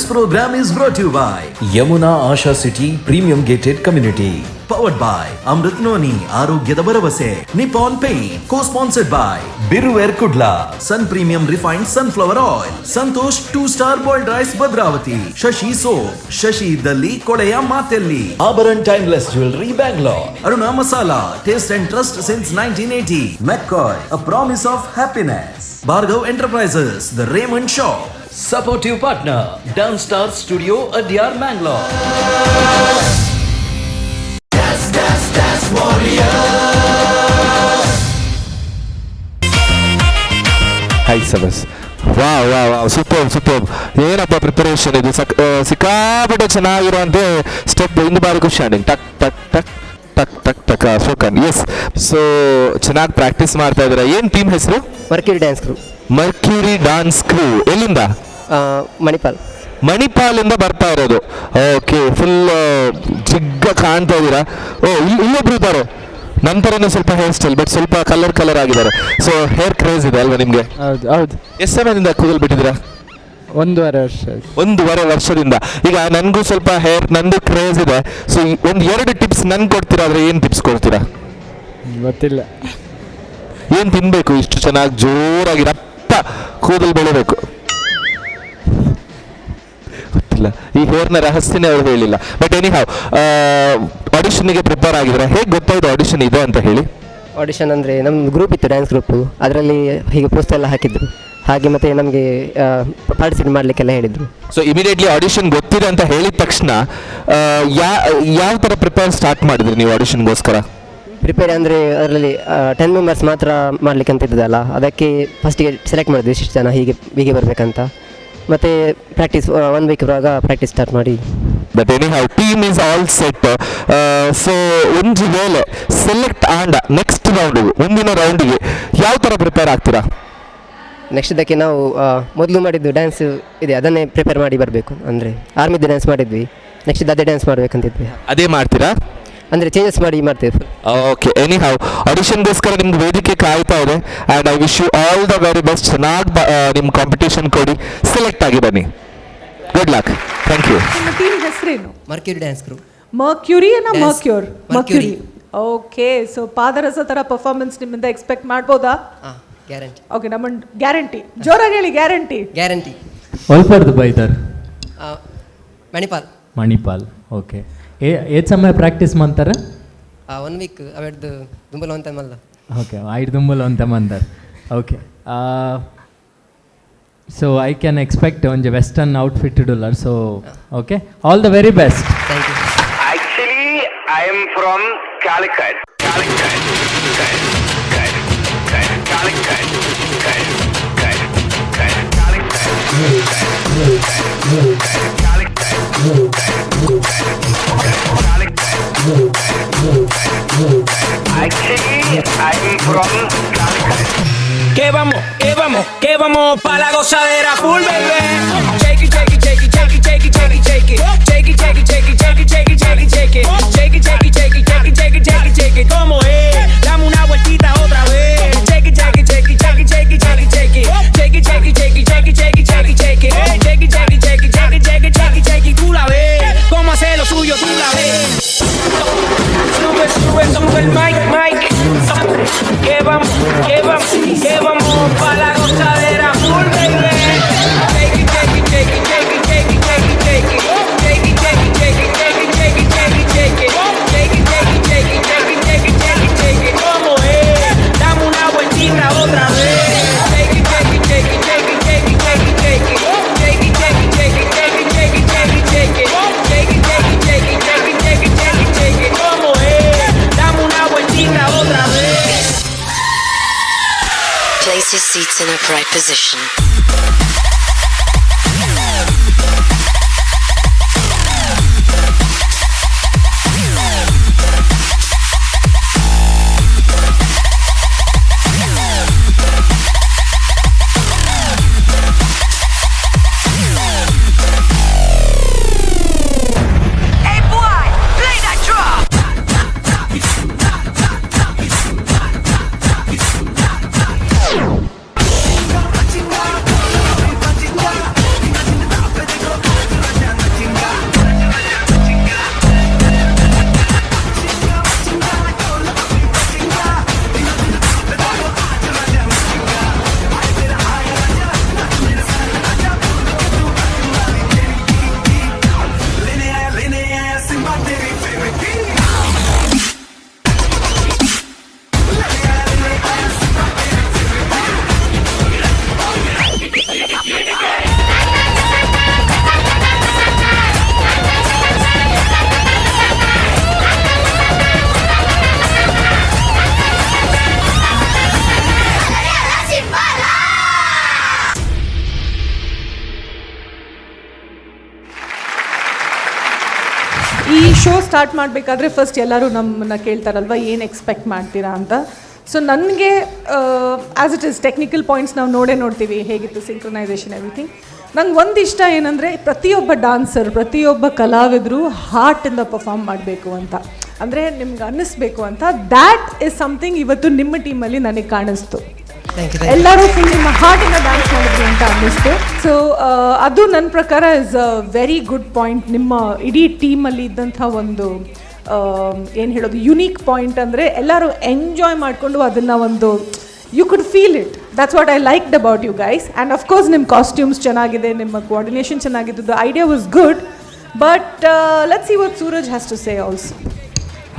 program is brought to you by Yamuna Asha City Premium Gated Community. Powered by Amrit Noni, Arogyada Baravase, Nippon Paint, co-sponsored by Biruver Kudla, Sun Premium Refined Sunflower Oil, Santosh 2-star Boiled Rice Badravati, Shashi Soap, Shashi Dalli Kodeya Matelli, Abaran Timeless Jewelry Bangalore, Aruna Masala, Taste and Trust since 1980, McCoy, a promise of happiness, Bhargav Enterprises, The Raymond Shop, supportive partner, Downstar Studio Adyar Mangalore. Hi Sabas. Wow, super ಏನಪ್ಪ preparation ಇದು, ಸಿಕ್ಕಾಪಟ್ಟೆ ಚೆನ್ನಾಗಿರುವಂತೆ step. ಇಂದು ಬಾರಿ ಖುಷಿ adding ಟಕ್ ಟಕ್ ಟಕ್ ಟಕ್ ಟಕ್ ಟಕ್ ಶೋಕನ್. ಎಸ್, ಸೊ ಚೆನ್ನಾಗಿ ಪ್ರಾಕ್ಟೀಸ್ ಮಾಡ್ತಾ ಇದ್ದಾರೆ. ಏನು ಟೀಮ್ ಹೆಸರು? Mercury dance crew. Mercury dance ಕ್ರೂ. ಎಲ್ಲಿಂದ? ಮಣಿಪಾಲಿಂದ ಬರ್ತಾ ಇರೋದು. ಓಕೆ, ಫುಲ್ ಜಿಗ್ಗ ಕಾಣ್ತಾ ಇದ್ದೀರಾ. ಇಲ್ಲೊಬ್ರು ಇದ್ದಾರೆ ನನ್ನ ಥರನೇ, ಸ್ವಲ್ಪ ಹೇರ್ ಸ್ಟೈಲ್ ಬಟ್ ಸ್ವಲ್ಪ ಕಲರ್ ಆಗಿದ್ದಾರೆ. ಸೊ ಹೇರ್ ಕ್ರೇಜ್ ಇದೆ ಅಲ್ವಾ ನಿಮಗೆ? ಹೌದು. ಎಷ್ಟು ಸಮಯದಿಂದ ಕೂದಲು ಬಿಟ್ಟಿದ್ದೀರಾ? 1.5 ವರ್ಷ. 1.5 ವರ್ಷದಿಂದ. ಈಗ ನನಗೂ ಸ್ವಲ್ಪ ಹೇರ್ ನಂದು ಕ್ರೇಜ್ ಇದೆ. ಸೊ 1-2 ಟಿಪ್ಸ್ ನನ್ಗೆ ಕೊಡ್ತೀರಾ? ಆದರೆ ಏನು ಟಿಪ್ಸ್ ಕೊಡ್ತೀರಾ? ಗೊತ್ತಿಲ್ಲ. ಏನು ತಿನ್ಬೇಕು ಇಷ್ಟು ಚೆನ್ನಾಗಿ ಜೋರಾಗಿ ರಪ್ಪ ಕೂದಲು ಬೆಳಿಬೇಕು? ಗೊತ್ತಿಲ್ಲ, ಈ ಹೇರ್ನ ರಹಸ್ಯನೇ ಅವ್ರು ಹೇಳಿಲ್ಲ. ಬಟ್ ಎನಿ ಹಾವ್, ಆಡಿಷನ್ಗೆ ಪ್ರಿಪೇರ್ ಆಗಿದ್ರೆ ಹೇಗೆ ಗೊತ್ತಾಯ್ತು ಆಡಿಷನ್ ಇದೆ ಅಂತ ಹೇಳಿ? ಆಡಿಷನ್ ಅಂದರೆ ನಮ್ಮ ಗ್ರೂಪ್ ಇತ್ತು, ಡ್ಯಾನ್ಸ್ ಗ್ರೂಪು. ಅದರಲ್ಲಿ ಹೀಗೆ ಪೋಸ್ಟರ್ ಎಲ್ಲ ಹಾಕಿದ್ರು. ಹಾಗೆ ಮತ್ತೆ ನಮಗೆ ಪಾರ್ಟಿಸಿಪೇಟ್ ಮಾಡಲಿಕ್ಕೆಲ್ಲ ಹೇಳಿದರು. ಸೊ ಇಮಿಡಿಯೇಟ್ಲಿ ಆಡಿಷನ್ ಗೊತ್ತಿದೆ ಅಂತ ಹೇಳಿದ ತಕ್ಷಣ ಯಾವ ಥರ ಪ್ರಿಪೇರ್ ಸ್ಟಾರ್ಟ್ ಮಾಡಿದ್ರಿ ನೀವು ಆಡಿಷನ್ಗೋಸ್ಕರ? ಪ್ರಿಪೇರ್ ಅಂದರೆ ಅದರಲ್ಲಿ 10 ಮೆಂಬರ್ಸ್ ಮಾತ್ರ ಮಾಡಲಿಕ್ಕೆ ಅಂತ ಇದ್ದದಲ್ಲ, ಅದಕ್ಕೆ ಫಸ್ಟಿಗೆ ಸೆಲೆಕ್ಟ್ ಮಾಡಿದ್ವಿ ಇಷ್ಟು ಜನ ಹೀಗೆ ಬರಬೇಕಂತ. ಮತ್ತು ಪ್ರಾಕ್ಟೀಸ್ 1 ವೀಕ್ ಇರುವಾಗ ಪ್ರಾಕ್ಟೀಸ್ ಸ್ಟಾರ್ಟ್ ಮಾಡಿ. But any how team is all set. So ಒಂದು ವೇಳೆ ಸೆಲೆಕ್ಟ್ ಆಂಡ ನೆಕ್ಸ್ಟ್ ರೌಂಡಿಗೆ, ಮುಂದಿನ ರೌಂಡಿಗೆ ಯಾವ ಥರ ಪ್ರಿಪೇರ್ ಆಗ್ತೀರಾ? ನೆಕ್ಸ್ಟ್ ಇದಕ್ಕೆ ನಾವು ಮೊದಲು ಮಾಡಿದ್ದು ಡ್ಯಾನ್ಸ್ ಇದೆ, ಅದನ್ನೇ ಪ್ರಿಪೇರ್ ಮಾಡಿ ಬರಬೇಕು. ಅಂದರೆ ಆರ್ಮಿದ್ದು ಡ್ಯಾನ್ಸ್ ಮಾಡಿದ್ವಿ, ನೆಕ್ಸ್ಟ್ ಅದೇ ಡ್ಯಾನ್ಸ್ ಮಾಡಬೇಕಂತಿದ್ವಿ. ಅದೇ ಮಾಡ್ತೀರಾ? ಅಂದರೆ ಚೇಂಜಸ್ ಮಾಡಿ ಮಾಡ್ತೇವೆ. ಓಕೆ, ಎನಿ ಹೌ ಆಡಿಷನ್ಗೋಸ್ಕರ ನಿಮ್ಗೆ ವೇದಿಕೆ ಕಾಯ್ತಾ ಇದೆ. And I wish you all the very best. ಚೆನ್ನಾಗಿ ನಿಮ್ಮ ಕಾಂಪಿಟೇಷನ್ ಕೊಡಿ, ಸೆಲೆಕ್ಟ್ ಆಗಿ ಬನ್ನಿ. Good luck. Thank you. ನಿಮ್ಮ ಟೀಮ್ ಹೆಸರೇನು? Mercury dance crew. Mercury. Okay, so ಪಾದರಸ ಥರ ಪರ್ಫಾರ್ಮೆನ್ಸ್ ನಿಮ್ಮಿಂದ ಎಕ್ಸ್ಪೆಕ್ಟ್ ಮಾಡ್ಬೋದಾ? ಗ್ಯಾರಂಟಿ. ಓಕೆ, ನಮ್ಮ ಗ್ಯಾರಂಟಿ ಜೋರಾಗಿ ಹೇಳಿ. ಗ್ಯಾರಂಟಿ. ಒಲ್ಪರ್ದು ಬೈದರ್ ಮಣಿಪಾಲ್. ಓಕೆ. ಏತ್ ಸಮಯ ಪ್ರಾಕ್ಟೀಸ್ ಮಾಡ್ತಾರೆ? 1 ವೀಕ್ ಅವೆಡ್ದು ದುಂಬಲ ಅಂತ ಮಲ್ಲ. ಓಕೆ, 5 ದುಂಬಲ ಅಂತ ಮಂದರ್. Okay, so I can expect ಒಂದು ವೆಸ್ಟರ್ನ್ ಔಟ್ಫಿಟ್ ಇಡಲ್ಲ. So okay, all the very best. Thank you. Actually, I am from Calicut. Que vamos pa' la gozadera full, baby. Shake it, shake it, shake it, shake it, shake it, shake it, shake it. Shake it, shake it, shake it, shake it, shake it, shake it, shake it. Shake it, shake it, shake it, shake it, shake it, shake it, shake it. Como es? Dame una vueltita otra vez. Shake it, shake it, shake it, shake it, shake it, shake it, shake it. Shake it, shake it, shake it, shake it, shake it, shake it, shake it. Shake it, shake it, shake it, shake it, shake it, shake it, shake it. Tú la ves. Cómo hacer lo suyo, tú la ves. Sube el mic. Que vamos pa' la gozadera full, baby. Shake it, shake it, shake it, shake it, shake it, shake it, shake it. Shake it, shake it, shake it, shake it, shake it, shake it, shake it. Shake it, shake it, shake it, shake it, shake it, shake it, shake it. Como es? Dame una vueltita otra vez. Shake it, shake it, shake it, shake it, shake it, shake it, shake it. Shake it, shake it, shake it, shake it, shake it, shake it, shake it. Shake it, shake it, shake it, shake it, shake it, shake it, shake it. Como es? Dame una vueltita otra vez. Place your seats in a upright position. ಈ show start ಮಾಡಬೇಕಾದ್ರೆ first ಎಲ್ಲರೂ ನಮ್ಮನ್ನು ಕೇಳ್ತಾರಲ್ವ ಏನು expect ಮಾಡ್ತೀರಾ ಅಂತ. So ನನಗೆ as it is technical points ನಾವು ನೋಡ್ತೀವಿ ಹೇಗಿತ್ತು ಸಿಂಕ್ರನೈಸೇಷನ್ ಎವ್ರಿಥಿಂಗ್. ನಂಗೆ ಒಂದು ಇಷ್ಟ ಏನಂದರೆ ಪ್ರತಿಯೊಬ್ಬ ಡಾನ್ಸರ್ ಪ್ರತಿಯೊಬ್ಬ ಕಲಾವಿದರು ಹಾರ್ಟಿಂದ ಪರ್ಫಾರ್ಮ್ ಮಾಡಬೇಕು ಅಂತ, ಅಂದರೆ ನಿಮ್ಗೆ ಅನ್ನಿಸ್ಬೇಕು ಅಂತ. ದ್ಯಾಟ್ ಈಸ್ ಸಮಥಿಂಗ್ ಇವತ್ತು ನಿಮ್ಮ ಟೀಮಲ್ಲಿ ನನಗೆ ಕಾಣಿಸ್ತು. ಎಲ್ಲರೂ ಫುಲ್ ನಿಮ್ಮ ಹಾರ್ಟಿಂದ ಡ್ಯಾನ್ಸ್ ಮಾಡಿದ್ರು ಅಂತ ಅನ್ನಿಸ್ತು. ಸೊ ಅದು ನನ್ನ ಪ್ರಕಾರ is a very good point. ನಿಮ್ಮ ಇಡೀ ಟೀಮಲ್ಲಿ ಇದ್ದಂಥ ಒಂದು ಏನು ಹೇಳೋದು ಯುನೀಕ್ ಪಾಯಿಂಟ್ ಅಂದರೆ ಎಲ್ಲರೂ ಎಂಜಾಯ್ ಮಾಡಿಕೊಂಡು ಅದನ್ನು ಒಂದು you could feel it. That's what I liked about you guys. And of course ನಿಮ್ಮ ಕಾಸ್ಟ್ಯೂಮ್ಸ್ ಚೆನ್ನಾಗಿದೆ, ನಿಮ್ಮ ಕೋಆರ್ಡಿನೇಷನ್ ಚೆನ್ನಾಗಿದ್ದು, the idea was good. But let's see what Suraj has to say also.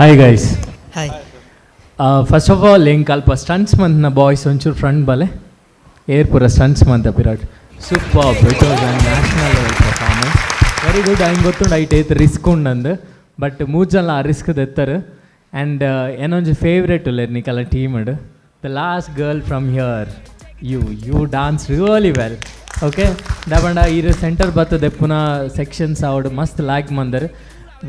Hi guys. Hi. First of all ಹೆಂಗೆ ಕಲ್ಪ stunts ಮಂತ್ನ boys ಒಂಚೂರು front ಬಲೆ ಏರ್ಪುರ ಸ್ಟಂಟ್ಸ್ ಮಂತ್ ಪಿರಾಟ್ super. It was a national level performance. Very good. ಹಂಗೆ ಗೊತ್ತುಂಡು ಐಟ್ ಏತ್ ರಿಸ್ಕ್ ಉಂಡಂದು, ಬಟ್ ಮೂಜಲ್ಲ ಆ ರಿಸ್ಕ್ ದೆತ್ತರು. ಆ್ಯಂಡ್ ಏನೊಂದು ಫೇವ್ರೇಟ್ ಉಲ್ಲೇರು ನಿಕಲ ಟೀಮ್ಡ್ the last girl from here you dance really well. Okay ದಬಂಡ ಇರು ಸೆಂಟರ್ ಬರ್ತದೆ ಪುನಃ ಸೆಕ್ಷನ್ಸ್ ಅವಡು ಮಸ್ತ್ ಲ್ಯಾಕ್ ಮಂದರ್.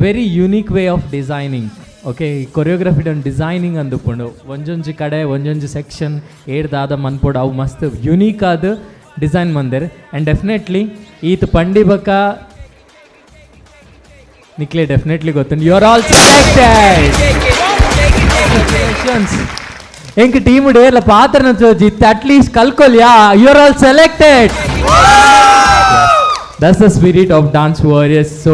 Very unique way of designing. Okay ಈ ಕೊರಿಯೋಗ್ರಫಿ ಡನ್ ಡಿಸೈನಿಂಗ್ ಅಂದುಕೊಂಡು ಒಂಜೊಂಜಿ ಕಡೆ ಒಂಜೊಂಜಿ ಸೆಕ್ಷನ್ ಏಡ್ದಾದ ಮನ್ಪೋಡು ಅವು ಮಸ್ತ್ ಯುನೀಕ್ ಆದ ಡಿಸೈನ್ ಮಂದಿರ್. ಆ್ಯಂಡ್ ಡೆಫಿನೆಟ್ಲಿ ಈತ್ ಪಂಡಿ ಬಕ್ಕ ನಿಕ್ಲೆ ಡೆಫಿನೆಟ್ಲಿ ಗೊತ್ತುಂಡು ಯು ಆರ್ ಆಲ್ ಸೆಲೆಕ್ಟೆಡ್. ಎಂಕ್ ಟೀಮ್ ಡೇರ್ಲ ಪಾತ್ರನ ಜಿತ್ ಅಟ್ಲೀಸ್ಟ್ ಕಲ್ಕೊಲ್ಯಾ you are all selected. That's the spirit of dance warriors. So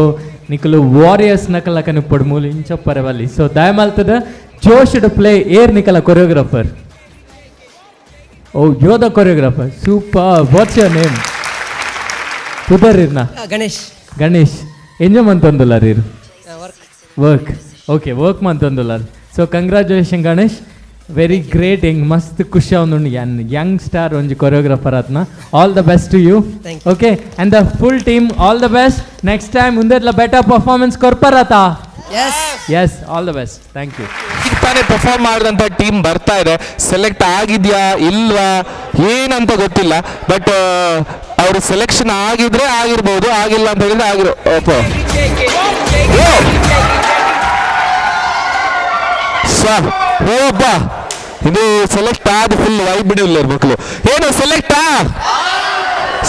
ನಿಕಲು ವಾರಿಯರ್ಸ್ ನಕಲ ಕನು ಪಡ್ಮೂಲು ಇಂಚಪ್ಪರವಲ್ಲಿ. ಸೊ ದಯಮಾಲ್ತದ ಜೋಶ್ಡ್ ಪ್ಲೇ ಏರ್ ನಿಕಲ choreographer. Oh yo the choreographer super. What's your name? ಕುದರಿರ್ನ ಗಣೇಶ್. ಗಣೇಶ್ ಎಂಜಾಯ್ ಮಂತೊಂದುಲ್ಲಾರ ಇರು ವರ್ಕ್. ಓಕೆ ವರ್ಕ್ ಮಂತೊಂದುಲ್ಲಾರ. So congratulation Ganesh, very great. ಹೆಂಗೆ ಮಸ್ತ್ ಖುಷಿ ಅವನು ಯಂಗ್ ಸ್ಟಾರ್ ಒಂಜಿ ಕೊರಿಯೋಗ್ರಾಫರ್ ಆತ್ನ. All the best to you. Okay and the full team all the best. Next time ಮುಂದೆಲ್ಲ ಬೆಟರ್ ಪರ್ಫಾರ್ಮೆನ್ಸ್ ಕೊರ್ಪರತಾ. Yes all the best. Thank you. ಈಗ ತಾನೇ ಪರ್ಫಾರ್ಮ್ ಮಾಡಿದಂಥ ಟೀಮ್ ಬರ್ತಾ ಇದೆ. ಸೆಲೆಕ್ಟ್ ಆಗಿದೆಯಾ ಇಲ್ವಾ ಏನಂತ ಗೊತ್ತಿಲ್ಲ, ಬಟ್ ಅವರು ಸೆಲೆಕ್ಷನ್ ಆಗಿದ್ರೆ ಆಗಿರ್ಬೋದು, ಆಗಿಲ್ಲ ಅಂತ ಹೇಳಿದ್ರೆ ಆಗಿರೋ. ಓಪ್ಪ ಇದು ಸೆಲೆಕ್ಟ್ ಆದ ಫುಲ್ ವೈಬ್ ಬಿಡಿಲ್ಲ ಮಕ್ಕಳು. ಏನು ಸೆಲೆಕ್ಟಾ?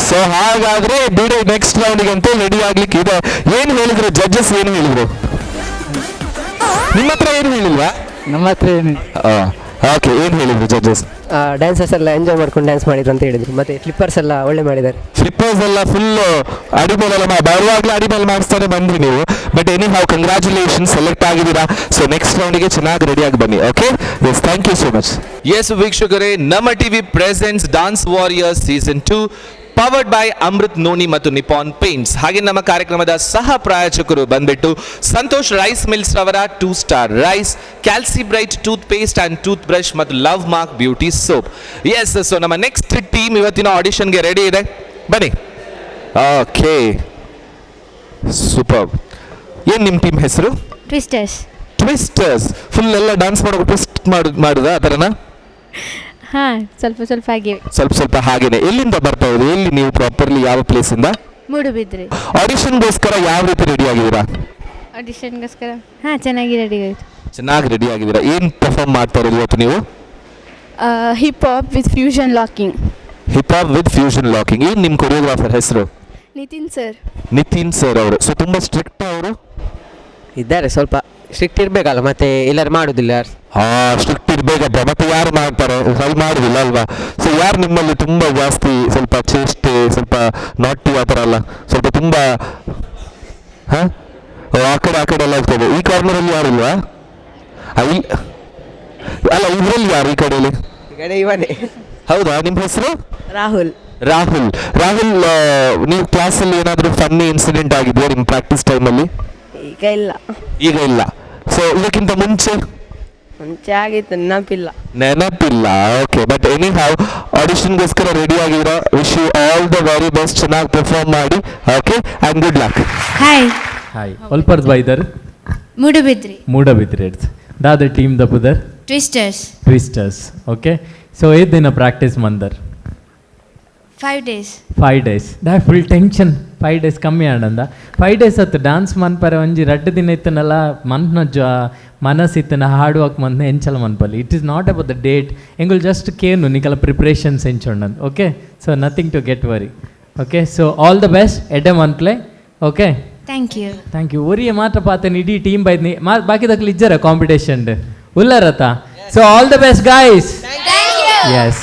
ಸೊ ಹಾಗಾದ್ರೆ ಬಿಡು ನೆಕ್ಸ್ಟ್ ರೌಂಡ್ಗೆ ಅಂತ ರೆಡಿ ಆಗ್ಲಿಕ್ಕೆ ಇದೆ. ಏನು ಹೇಳಿದ್ರು ಜಡ್ಜಸ್? ಏನು ಹೇಳಿದ್ರು ನಿಮ್ಮ ಹತ್ರ? ಏನು ಹೇಳಿಲ್ವಾ? ನಮ್ಮ ಹತ್ರ ಏನು? ಓಕೆ ಏನು ಹೇಳಿದ್ರು ಜಡ್ಜಸ್? ಡ್ಯಾನ್ಸರ್ಸ್ ಎಲ್ಲ ಎಂಜಾಯ್ ಮಾಡ್ಕೊಂಡು ಡ್ಯಾನ್ಸ್ ಮಾಡಿದ್ರು ಅಂತ ಹೇಳಿದ್ರು. ಮತ್ತೆ ಫ್ಲಿಪ್ಪರ್ಸ್ ಎಲ್ಲ ಒಳ್ಳೆ ಮಾಡಿದ್ದಾರೆ. ಫ್ಲಿಪ್ಪರ್ಸ್ ಎಲ್ಲ ಫುಲ್ ಅಡಿಮೇಲೆಲ್ಲ ಬರುವಾಗಲೇ ಅಡಿಮೇಲೆ ಮಾಡಿಸ್ತಾನೆ ಬಂದ್ರಿ ನೀವು. But any how congratulation, select ಆಗಿದ್ದೀರಾ. ಸೊ ನೆಕ್ಸ್ಟ್ ರೌಂಡಿಗೆ ಚೆನ್ನಾಗಿ ರೆಡಿಯಾಗಿ ಬನ್ನಿ. Okay yes, thank you so much. Yes ವೀಕ್ಷಕರೇ, ನಮ್ಮ TV presents dance warriors season 2 powered by Amrit noni ಮತ್ತು ನಿಪಾನ್ ಪೇಂಟ್ಸ್. ಹಾಗೆ ನಮ್ಮ ಕಾರ್ಯಕ್ರಮದ ಸಹ ಪ್ರಾಯೋಜಕರು ಬಂದ್ಬಿಟ್ಟು ಸಂತೋಷ್ ರೈಸ್ ಮಿಲ್ಸ್ ರವರ 2 star rice, Calcibright toothpaste and toothbrush ಮತ್ತು love mark beauty soap. Yes, so ನಮ್ಮ ನೆಕ್ಸ್ಟ್ ಟೀಮ್ ಇವತ್ತಿನ ಆಡಿಷನ್ಗೆ ರೆಡಿ ಇದೆ, ಬನ್ನಿ. Okay super. ಏನು ನಿಮ್ಮ ಟೀಮ್ ಹೆಸರು? ಟ್ವಿಸ್ಟರ್ಸ್. ಟ್ವಿಸ್ಟರ್ಸ್. ಫುಲ್ ಎಲ್ಲ ಡ್ಯಾನ್ಸ್ ಮಾಡೋಕೆ ಟ್ವಿಸ್ಟ್ ಮಾಡುದಾ ಆ ಥರನಾ? ಹಾಂ, ಸ್ವಲ್ಪ ಸ್ವಲ್ಪ ಆಗಿವೆ. ಸ್ವಲ್ಪ ಹಾಗೇನೆ. ಎಲ್ಲಿಂದ ಬರ್ತಾ ಇರೋದು? ಎಲ್ಲಿ ನೀವು ಪ್ರಾಪರ್ಲಿ ಯಾವ ಪ್ಲೇಸಿಂದ? ಮೂಡುಬಿದ್ರೆ. ಆಡಿಷನ್ಗೋಸ್ಕರ ಯಾವ ರೀತಿ ರೆಡಿ ಆಗಿದ್ದೀರಾ? ಆಡಿಷನ್ಗೋಸ್ಕರ ಹಾಂ ಚೆನ್ನಾಗಿ ರೆಡಿ ಆಯಿತು. ಚೆನ್ನಾಗಿ ರೆಡಿ ಆಗಿದ್ದೀರಾ. ಏನು ಪರ್ಫಾರ್ಮ್ ಮಾಡ್ತಾ ಇರೋದು ಇವತ್ತು ನೀವು? Hip hop with fusion locking. Hip hop with fusion locking. ಏನು ನಿಮ್ಮ ಕೊರಿಯೋಗ್ರಾಫರ್ ಹೆಸರು? ನಿತಿನ್ ಸರ್. ನಿತಿನ್ ಸರ್ ಅವರು. ಸೊ ತುಂಬ ಸ್ಟ್ರಿಕ್ಟ್ ಅವರು? ಇದ್ದಾರೆ, ಸ್ವಲ್ಪ ಸ್ಟ್ರಿಕ್ಟ್ ಇರಬೇಕಲ್ಲ, ಮತ್ತೆ ಎಲ್ಲರೂ ಮಾಡೋದಿಲ್ಲ. ಸ್ಟ್ರಿಕ್ಟ್ ಇರಬೇಕಪ್ಪ, ಮತ್ತೆ ಯಾರು ಮಾಡ್ತಾರೆ? ಅಲ್ಲಿ ಮಾಡೋದಿಲ್ಲ ಅಲ್ವಾ? ಸೊ ಯಾರು ನಿಮ್ಮಲ್ಲಿ ತುಂಬ ಜಾಸ್ತಿ ಸ್ವಲ್ಪ ಚೇಷ್ಟೆ, ಸ್ವಲ್ಪ ನಾಟಿ ಆ ಥರ ಅಲ್ಲ, ಸ್ವಲ್ಪ ತುಂಬ ಹಾಂ ಆ ಕಡೆ ಎಲ್ಲ ಹೋಗ್ತದೆ. ಈ ಕಾರ್ನರಲ್ಲಿ ಯಾರಿಲ್ವಾ? ಅಲ್ಲ ಇದರಲ್ಲಿ ಯಾರು ಈ ಕಡೆಯಲ್ಲಿ? ಇವನೇ. ಹೌದಾ? ನಿಮ್ಮ ಹೆಸರು? ರಾಹುಲ್. ರಾಹುಲ್. ನೀವು ಕ್ಲಾಸಲ್ಲಿ ಏನಾದರೂ ಫನ್ನಿ ಇನ್ಸಿಡೆಂಟ್ ಆಗಿದೆಯಾ ನಿಮ್ಮ ಪ್ರಾಕ್ಟೀಸ್ ಟೈಮಲ್ಲಿ? ಈಗ ಇಲ್ಲ. ಸೊ ಇದಕ್ಕಿಂತ ಮುಂಚೆ ಆಗಿತ್ತು, ನೆನಪಿಲ್ಲ. ಓಕೆ, ಬಟ್ ಎನಿ ಹೌ ಆಡಿಷನ್ಗೋಸ್ಕರ ರೆಡಿ ಆಗಿರೋ. Wish you all the very best. ಚೆನ್ನಾಗಿ ಪರ್ಫಾರ್ಮ್ ಮಾಡಿ. Okay and good luck. Hi hi. ಒಲ್ಪರ್ದು ಬೈದರ್ ಮೂಡಬಿದ್ರಿ. ದಾದ ಟೀಮ್ ದ ಪುದರ್ ಟ್ವಿಸ್ಟರ್ಸ್. ಓಕೆ. ಸೊ ಏತ್ ದಿನ ಪ್ರಾಕ್ಟೀಸ್ ಮಂದರ್? 5 days. 5 days. That full tension. 5 days ಕಮ್ಮಿ ಆಡಂದ 5 days ಅತ್ತು ಡ್ಯಾನ್ಸ್ ಮನ್ಪರೆ ಒಂಜಿ 2 ದಿನ ಇತ್ತನಲ್ಲ ಮನ್ಪನ ಮನಸ್ಸಿತ್ತನ ಹಾರ್ಡ್ ವರ್ಕ್ ಮನ್ನ ಎಂಚಲ ಮನ್ಪಲ್ಲಿ. It is not about the date ಎಂಗುಲ್ ಜಸ್ಟ್ ಕೇನು ನಿಕಲ ಪ್ರಿಪ್ರೇಷನ್ಸ್ ಎಂಚೊಂಡನ್. Okay, so nothing to get worry. Okay, so all the best ಎಡೆ ಮನ್ಪ್ಲೆ. Okay, Thank you. Thank you. ಒರಿಯ ಮಾತ್ರ ಪಾತೇನೆ ಇಡೀ ಟೀಮ್ ಬೈದ್ನಿ ಬಾಕಿ ದಕ್ಲಿ ಇಜ್ಜರ ಕಾಂಪಿಟೇಷನ್ ಉಲ್ಲರತ. So all the best guys. Thank you. Yes.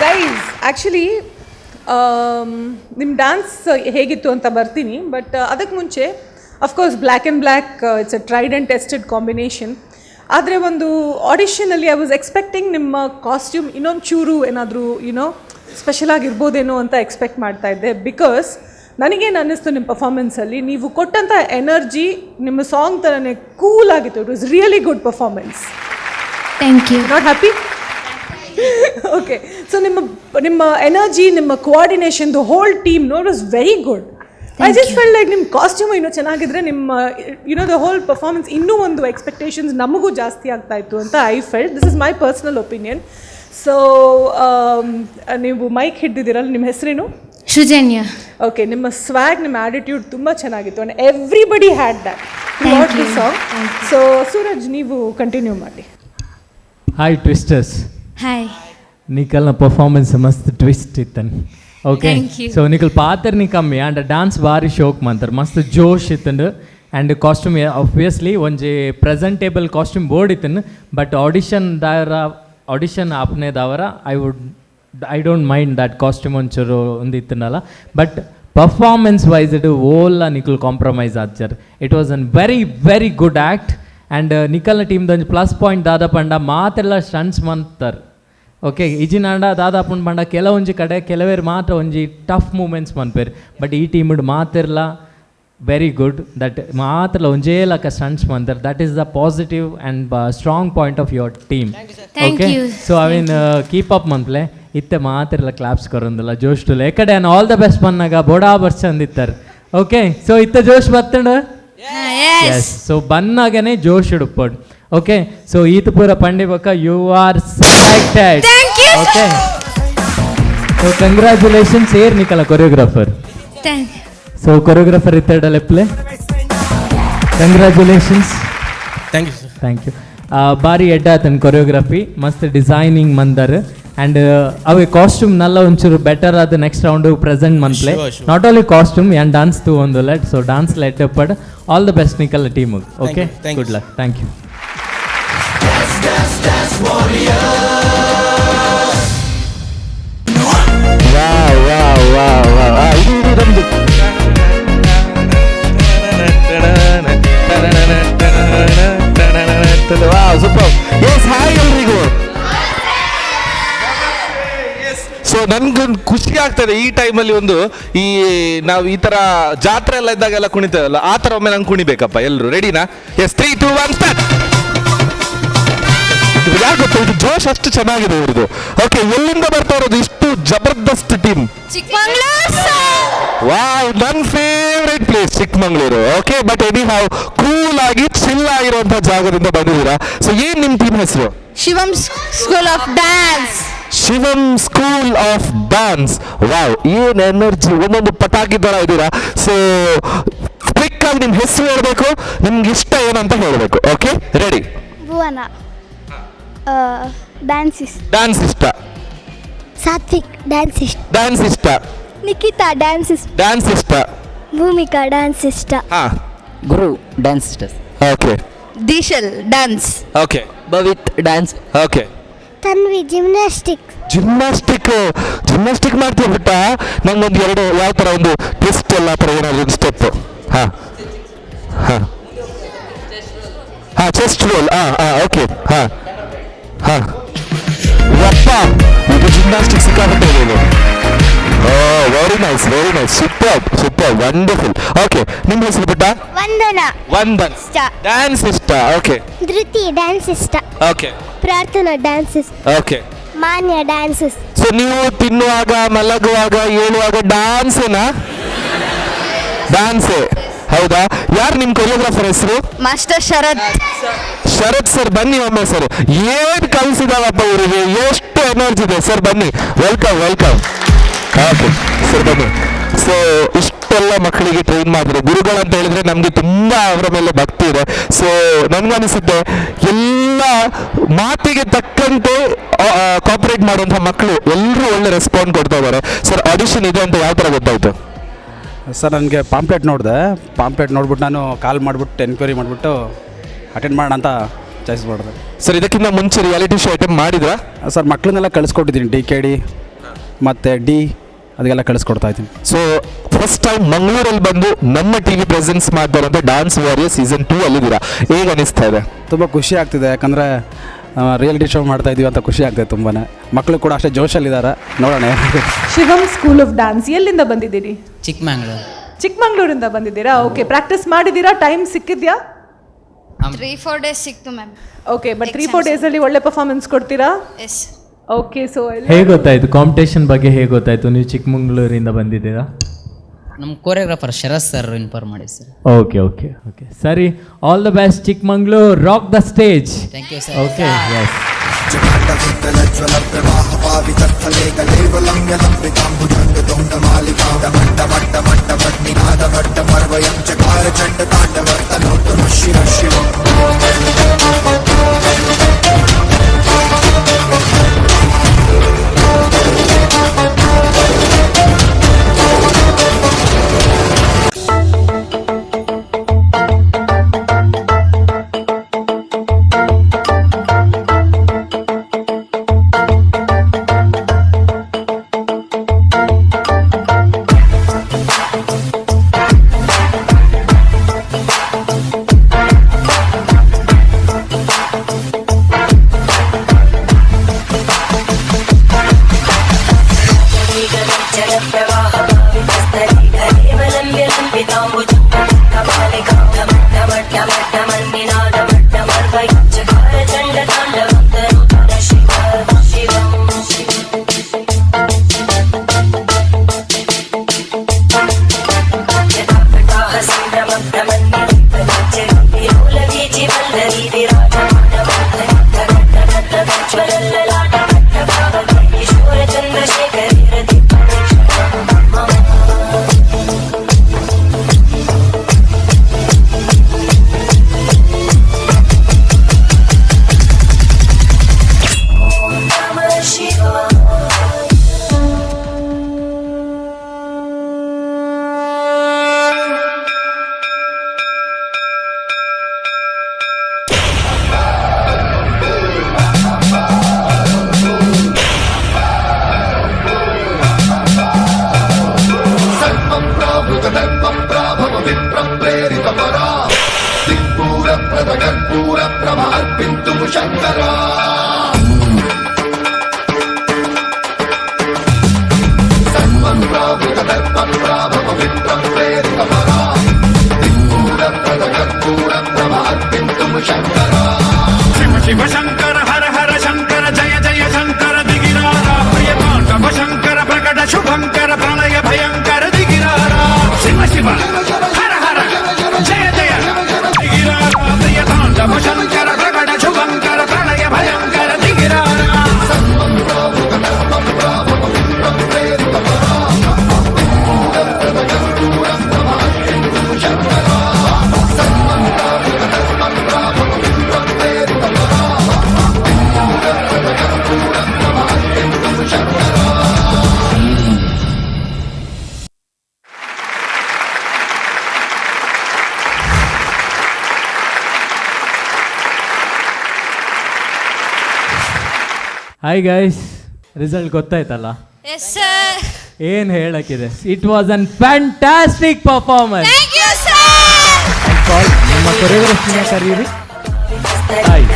Guys actually ನಿಮ್ಮ ಡ್ಯಾನ್ಸ್ ಹೇಗಿತ್ತು ಅಂತ ಬರ್ತೀನಿ, ಬಟ್ ಅದಕ್ಕೆ ಮುಂಚೆ of course black and black it's a tried and tested combination. ಆದರೆ ಒಂದು ಆಡಿಷನಲ್ಲಿ ಐ ವಾಸ್ ಎಕ್ಸ್ಪೆಕ್ಟಿಂಗ್ ನಿಮ್ಮ ಕಾಸ್ಟ್ಯೂಮ್ ಇನ್ನೊಂದು ಚೂರು ಏನಾದರೂ ಸ್ಪೆಷಲ್ ಆಗಿರ್ಬೋದೇನೋ ಅಂತ ಎಕ್ಸ್ಪೆಕ್ಟ್ ಮಾಡ್ತಾ ಇದ್ದೆ. ಬಿಕಾಸ್ ನನಗೇನು ಅನ್ನಿಸ್ತು ನಿಮ್ಮ ಪರ್ಫಾರ್ಮೆನ್ಸಲ್ಲಿ ನೀವು ಕೊಟ್ಟಂಥ ಎನರ್ಜಿ ನಿಮ್ಮ ಸಾಂಗ್ ಥರನೇ ಕೂಲ್ ಆಗಿತ್ತು. It was really good performance. Thank you. Not happy? Okay, so ನಿಮ್ಮ ಎನರ್ಜಿ, ನಿಮ್ಮ coordination, the whole team it was very good. I just felt like ನಿಮ್ಮ ಕಾಸ್ಟ್ಯೂಮ್ ಇನ್ನೂ ಚೆನ್ನಾಗಿದ್ರೆ ನಿಮ್ಮ ದ ಹೋಲ್ ಪರ್ಫಾರ್ಮೆನ್ಸ್ ಇನ್ನೂ ಒಂದು ಎಕ್ಸ್ಪೆಕ್ಟೇಷನ್ಸ್ ನಮಗೂ ಜಾಸ್ತಿ ಆಗ್ತಾ ಇತ್ತು ಅಂತ I felt. This is my personal opinion. So ನೀವು ಮೈಕ್ ಹಿಡ್ದಿದ್ದೀರಲ್ಲ, ನಿಮ್ಮ ಹೆಸರೇನು? Shujanya. ಓಕೆ, ನಿಮ್ಮ ಸ್ವ್ಯಾಗ್, ನಿಮ್ಮ ಆ್ಯಟಿಟ್ಯೂಡ್ ತುಂಬ ಚೆನ್ನಾಗಿತ್ತು and everybody had that throughout the song. So Suraj, ನೀವು ಕಂಟಿನ್ಯೂ ಮಾಡಿ. Hi twisters. Hi. ನಿಕಲ್ನ ಪರ್ಫಾರ್ಮೆನ್ಸ್ ಮಸ್ತ್ ಟ್ವಿಸ್ಟ್ ಇತ್ತನ್. Okay, Thank you. ಸೊ ನಿಕಲ್ ಪಾತ್ರನಿ ಕಮ್ಮಿ ಆ್ಯಂಡ್ ಡ್ಯಾನ್ಸ್ ಭಾರಿ ಶೋಕ್ ಮಂತಾರೆ, ಮಸ್ತ್ ಜೋಶ್ ಇತ್ತಂಡು. ಆ್ಯಂಡ್ ಕಾಸ್ಟ್ಯೂಮ್ ಆಬ್ವಿಯಸ್ಲಿ ಒಂಜಿ ಪ್ರೆಸೆಂಟೇಬಲ್ ಕಾಸ್ಟ್ಯೂಮ್ ಬೋರ್ಡ್ ಇತ್ತನು. ಬಟ್ ಆಡಿಷನ್ ಆಪ್ನೇದವರ I don't mind that costume ಒಂಚೂರು ಒಂದಿತ್ತನಲ್ಲ. ಬಟ್ ಪರ್ಫಾರ್ಮೆನ್ಸ್ ವೈಸ್ ಇಟ್ ಓಲ್ಲ ನಿಕಲ್ ಕಾಂಪ್ರಮೈಸ್ ಆಚಾರ್. It was an very very good act. And ನಿಕಲ್ನ ಟೀಮ್ದೊಂದು ಪ್ಲಸ್ ಪಾಯಿಂಟ್ ದಾದಪಂಡ ಮಾತೆಲ್ಲ ಸ್ಟಂಟ್ಸ್ ಮಂತಾರೆ. ಓಕೆ, ಇಜಿನಾಂಡ ದಾದಾಪುಂಡು ಪಂಡ ಕೆಲವೊಂಜಿ ಕಡೆ ಕೆಲವೇರು ಮಾತ್ರ ಒಂಜಿ ಟಫ್ ಮೂಮೆಂಟ್ಸ್ ಮನ್ಪೇರು. ಬಟ್ ಈ ಟೀಮ್ಡ್ ಮಾತಿರ್ಲ ವೆರಿ ಗುಡ್. ದಟ್ ಮಾತ್ರಲ ಒಂಜೇ ಲಕ ಸ್ಟಂಟ್ಸ್ ಮಂತಾರೆ. That is the positive and strong point of your team. Okay, so ಅವೇನು ಕೀಪ್ ಅಪ್ ಮನ್ಪ್ಲೆ ಇತ್ತೆ ಮಾತಿರ್ಲ ಕ್ಲಾಪ್ಸ್ ಕೊರೊಂದಿಲ್ಲ ಜೋಶ್ ಟುಲ ಎಕಡೆ ಆ್ಯಂಡ್ ಆಲ್ ದ ಬೆಸ್ಟ್ ಪನ್ನಾಗ ಬೋಡಾ ಬರ್ಸಂದಿತ್ತಾರೆ. ಓಕೆ, ಸೊ ಇತ್ತೆ ಜೋಶ್ ಬತ್ತಂಡು. ಎಸ್, ಸೊ ಬನ್ನಾಗನೇ ಜೋಶ್ ಇಡುಪ್ಪಡು. ಓಕೆ, ಸೊ ಈತ ಪೂರ ಪಂಡಿಬಕ you are selected. Okay, so congratulations. ಏರ್ ನಿಕಲ choreographer. So choreographer ಇತ್ತಡಲ್ಲ play. Congratulations. Thank you sir. Thank you. ಭಾರಿ ಎಡ್ಡಾತನ ಕೊರಿಯೋಗ್ರಫಿ, ಮಸ್ತ್ ಡಿಸೈನಿಂಗ್ ಮಂದರ್. ಆ್ಯಂಡ್ ಅವೆ ಕಾಸ್ಟ್ಯೂಮ್ ನಲ್ಲ ಒಂಚೂರು ಬೆಟರ್ ಆದ ನೆಕ್ಸ್ಟ್ ರೌಂಡು ಪ್ರೆಸೆಂಟ್ ಮನ್ಪ್ಲೆ. Not only costume and dance ತೂ ಒಂದು ಲೆಟ್. ಸೊ ಡ್ಯಾನ್ಸ್ ಲೆಟ್ ಪಡ್ ಆಲ್ ದ ಬೆಸ್ಟ್ ನಿಕಲ್ team. Okay, good luck. Thank you. ಇದು ನಮ್ದು ಸೂಪರ್. ಎಸ್, ಹಾಯ್ ಎಲ್ರಿಗೂ. ಸೊ ನನ್ಗೊಂದು ಖುಷಿ ಆಗ್ತದೆ ಈ ಟೈಮಲ್ಲಿ ಈ ನಾವು ಈ ತರ ಜಾತ್ರೆ ಎಲ್ಲ ಇದ್ದಾಗೆಲ್ಲ ಕುಣಿತೇವಲ್ಲ ಆ ತರ ಒಮ್ಮೆ ನಂಗೆ ಕುಣಿಬೇಕಪ್ಪ. ಎಲ್ಲರೂ ರೆಡಿನಾ? Yes 3 2 1 start. ಯಾಕೆ ಗೊತ್ತಾ, ಇದು ಜೋಶ್ ಅಷ್ಟು ಚೆನ್ನಾಗಿದೆ ಇವ್ರದ್ದು. ಓಕೆ, ಎಲ್ಲಿಂದ ಬರ್ತಾ ಇರೋದು ಇಷ್ಟು ಜಬರ್ದಸ್ತ್ ಟೀಮ್? ವಾವ್, ನನ್ನ favourite place Chikmagalur. Okay, but any have cool ಆಗಿ ಚಿಲ್ ಆಗಿರುವಂತಹ ಜಾಗದಿಂದ ಬಂದಿದ್ದೀರಾ. ಸೊ ಏನ್ ನಿಮ್ ಟೀಮ್ ಹೆಸರು? Shivam school of dance. Shivam school of dance. Wow, ಏನ್ ಎನರ್ಜಿ, ಒಂದೊಂದು ಪಟಾಕಿ ತರ ಇದ್ದೀರಾ. ಸೊ ಕ್ವಿಕ್ ಆಗಿ ನಿಮ್ ಹೆಸರು ಹೇಳ್ಬೇಕು, ನಿಮ್ಗೆ ಇಷ್ಟ ಏನಂತ ಹೇಳ್ಬೇಕು. Okay, ready? ಭುವನ ಡ್ಯಾನ್ಸ್ ಇಷ್ಟ. ಸಾತ್ವಿಕ್ ಡ್ಯಾನ್ಸ್ ಇಷ್ಟ. ಡ್ಯಾನ್ಸ್ ಇಷ್ಟ. ನಿಖಿತಾ ಡ್ಯಾನ್ಸ್ ಇಷ್ಟ. ಭೂಮಿಕಾ ಡ್ಯಾನ್ಸ್ ಇಷ್ಟ. ಹಾ, ಗುರು ಡ್ಯಾನ್ಸ್ ಇಷ್ಟ. Okay. Dishal dance. Okay. Bhavith dance. Okay. Tanvi gymnastic ಮಾಡ್ತೀವಿ ಬಿಟ್ಟ. ನಂಗೊಂದು ಎರಡು ಯಾವ ತರ ಒಂದು ಟ್ವಿಸ್ಟ್ ಎಲ್ಲ ತರ ಏನಾದ್ರು ಒಂದು ಸ್ಟೆಪ್. ಹಾ ಹಾ ಹಾ, ಚೆಸ್ಟ್ ರೋಲ್. ಓಕೆ. ಹಾ ಹಾ, ಯಪ್ಪ, ಇದು ಜಿಮ್ನಾಸ್ಟಿಕ್ ಸಿಕ್ಕಾಪಟ್ಟೆ ಇದೆ. Very nice, super, wonderful. Okay, ನಿಮ್ಮ ಹೆಸರು ಬಿಟ್ಟ? ವಂದನ್ ಡ್ಯಾನ್ಸ್ ಇಷ್ಟ. ಓಕೆ. ಧೃತಿ ಡ್ಯಾನ್ಸ್ ಇಷ್ಟ. ಓಕೆ. ಪ್ರಾರ್ಥನಾ ಡ್ಯಾನ್ಸ್ ಇಷ್ಟ. ಓಕೆ. ಮಾನ್ಯ ಡ್ಯಾನ್ಸ್ ಇಷ್ಟ. ಸೊ ನೀವು ತಿನ್ನುವಾಗ, ಮಲಗುವಾಗ, ಏಳುವಾಗ ಡ್ಯಾನ್ಸೇನಾ? ಡ್ಯಾನ್ಸೇ, ಹೌದಾ? ಯಾರು ನಿಮ್ಮ ಕೊರಿಯೋಗ್ರಾಫರ್ ಹೆಸರು? ಮಾಸ್ಟರ್ ಶರತ್ ಸರ್, ಬನ್ನಿ ಒಮ್ಮೆ ಸರ್. ಏನ್ ಕಲಿಸಿದಾವಪ್ಪ ಇವರಿಗೆ, ಎಷ್ಟು ಎನರ್ಜಿ ಇದೆ ಸರ್. ಬನ್ನಿ, ವೆಲ್ಕಮ್. ಓಕೆ ಸರ್, ಬನ್ನಿ. ಸೊ ಇಷ್ಟೆಲ್ಲ ಮಕ್ಕಳಿಗೆ ಟ್ರೈನ್ ಮಾಡಿದ್ರು ಗುರುಗಳಂತ ಹೇಳಿದ್ರೆ ನಮ್ಗೆ ತುಂಬಾ ಅವರ ಮೇಲೆ ಭಕ್ತಿ ಇದೆ. ಸೊ ನನ್ಗನ್ಸುತ್ತೆ ಎಲ್ಲ ಮಾತಿಗೆ ತಕ್ಕಂತೆ ಕೋಪರೇಟ್ ಮಾಡುವಂತಹ ಮಕ್ಕಳು ಎಲ್ಲರೂ ಒಳ್ಳೆ ರೆಸ್ಪಾನ್ಸ್ ಕೊಡ್ತಾ ಇದ್ದಾರೆ. ಸರ್, ಆಡಿಷನ್ ಇದೆ ಅಂತ ಯಾವ ತರ ಗೊತ್ತಾಯ್ತು? ಸರ್, ನನಗೆ ಪಾಂಪ್ಲೆಟ್ ನೋಡ್ಬಿಟ್ಟು ನಾನು ಕಾಲ್ ಮಾಡಿಬಿಟ್ಟು ಎನ್ಕ್ವೈರಿ ಮಾಡಿಬಿಟ್ಟು ಅಟೆಂಡ್ ಮಾಡೋಣ ಅಂತ ಚಾಯ್ಸ್ ಮಾಡಿದೆ. ಸರ್, ಇದಕ್ಕಿಂತ ಮುಂಚೆ ರಿಯಾಲಿಟಿ ಶೋ ಅಟೆಂಡ್ ಮಾಡಿದ್ರಾ? ಸರ್, ಮಕ್ಕಳನ್ನೆಲ್ಲ ಕಳಿಸ್ಕೊಟ್ಟಿದ್ದೀನಿ. DKD ಮತ್ತು D ಅದಕ್ಕೆಲ್ಲ ಕಳಿಸ್ಕೊಡ್ತಾ ಇದ್ದೀನಿ. ಸೊ ಫಸ್ಟ್ ಟೈಮ್ ಮಂಗಳೂರಲ್ಲಿ ಬಂದು ನಮ್ಮ TV ಪ್ರೆಸೆನ್ಸ್ ಮಾಡ್ತಾರಂತ ಡಾನ್ಸ್ ವಾರಿಯರ್ ಸೀಸನ್ 2 ಅಲ್ಲಿದ್ದೀರಾ. ಹೇಗೆ ಅನಿಸ್ತಾ ಇದೆ? ತುಂಬ ಖುಷಿ ಆಗ್ತಿದೆ, ಯಾಕಂದರೆ ರಿಯಾಲಿಟಿ ಶೋ ಮಾಡ್ತಾ ಇದೀವಿ ಅಂತ ಖುಷಿ ಆಗ್ತದೆ ತುಂಬಾ. ಮಕ್ಕಳು ಕೂಡ ಅಷ್ಟೇ ಜೋಶಲ್ಲಿದ್ದಾರೆ, ನೋಡೋಣ. ಶಿವಮ್ ಸ್ಕೂಲ್ ಆಫ್ ಡ್ಯಾನ್ಸ್, ಎಲ್ಲಿಂದ ಬಂದಿದ್ದೀರಿ? ಚಿಕ್ಕಮಂಗ್ಳೂರಿಂದ ಬಂದಿದ್ದೀರಾ? ಓಕೆ, ಪ್ರಾಕ್ಟೀಸ್ ಮಾಡಿದ್ದೀರಾ? ಟೈಮ್ ಸಿಕ್ಕಿದ್ಯಾ? 3-4 days ಸಿಕ್ತು ಮ್ಯಾಮ್. ಓಕೆ, ಬಟ್ 3-4 ಡೇಸಲ್ಲಿ ಒಳ್ಳೆ ಪರ್ಫಾರ್ಮೆನ್ಸ್ ಕೊಡ್ತೀರಾ? ಎಸ್. ಓಕೆ, ಸೊ ಹೇಗೆ ಗೊತ್ತಾಯ್ತು ಕಾಂಪಿಟೇಷನ್ ಬಗ್ಗೆ? ಹೇಗೆ ಗೊತ್ತಾಯ್ತು ನೀವು ಚಿಕ್ಕಮಂಗ್ಳೂರಿಂದ ಬಂದಿದ್ದೀರಾ? ನಮ್ಮ ಕೊರಿಯೋಗ್ರಾಫರ್ ಶರತ್ ಸರ್ ಇನ್ಫಾರ್ಮ್ ಮಾಡಿ ಸರ್. ಓಕೆ ಸರಿ, all the best Chikmagalur, rock the stage. Thank you sir. Okay, yes. Shiva Shankara Hara Hara Shankara ಜಯ ಜಯ ಶಂಕರ ದಿಗಿರಾರ ಪ್ರಿಯ ತಾಂಡವ ಶಂಕರ ಪ್ರಕಟ ಶುಭಂಕರ ಪ್ರಳಯ ಭಯಂಕರ ದಿಗಿರಾರ ಶಿವ ಶಿವ ಹರ ಹರ ಜಯ ಜಯ ದಿಗಿರಾರ ಪ್ರಿಯ ತಾಂಡವ ಶಂಕರ ಪ್ರಕಟ ಶುಭಂಕರ ಪ್ರಳಯ ಭಯಂಕರ ದಿಗಿರಾರ ಹಾಯ್ ಗೈಸ್, ರಿಸಲ್ಟ್ ಗೊತ್ತಾಯ್ತಲ್ಲ? ಏನು ಹೇಳಕ್ಕಿದೆ? It was an fantastic performance. ನಮ್ಮ ಕೊರಿಯೋಗ್ರಫಿನ ಕರೀರಿ. Hi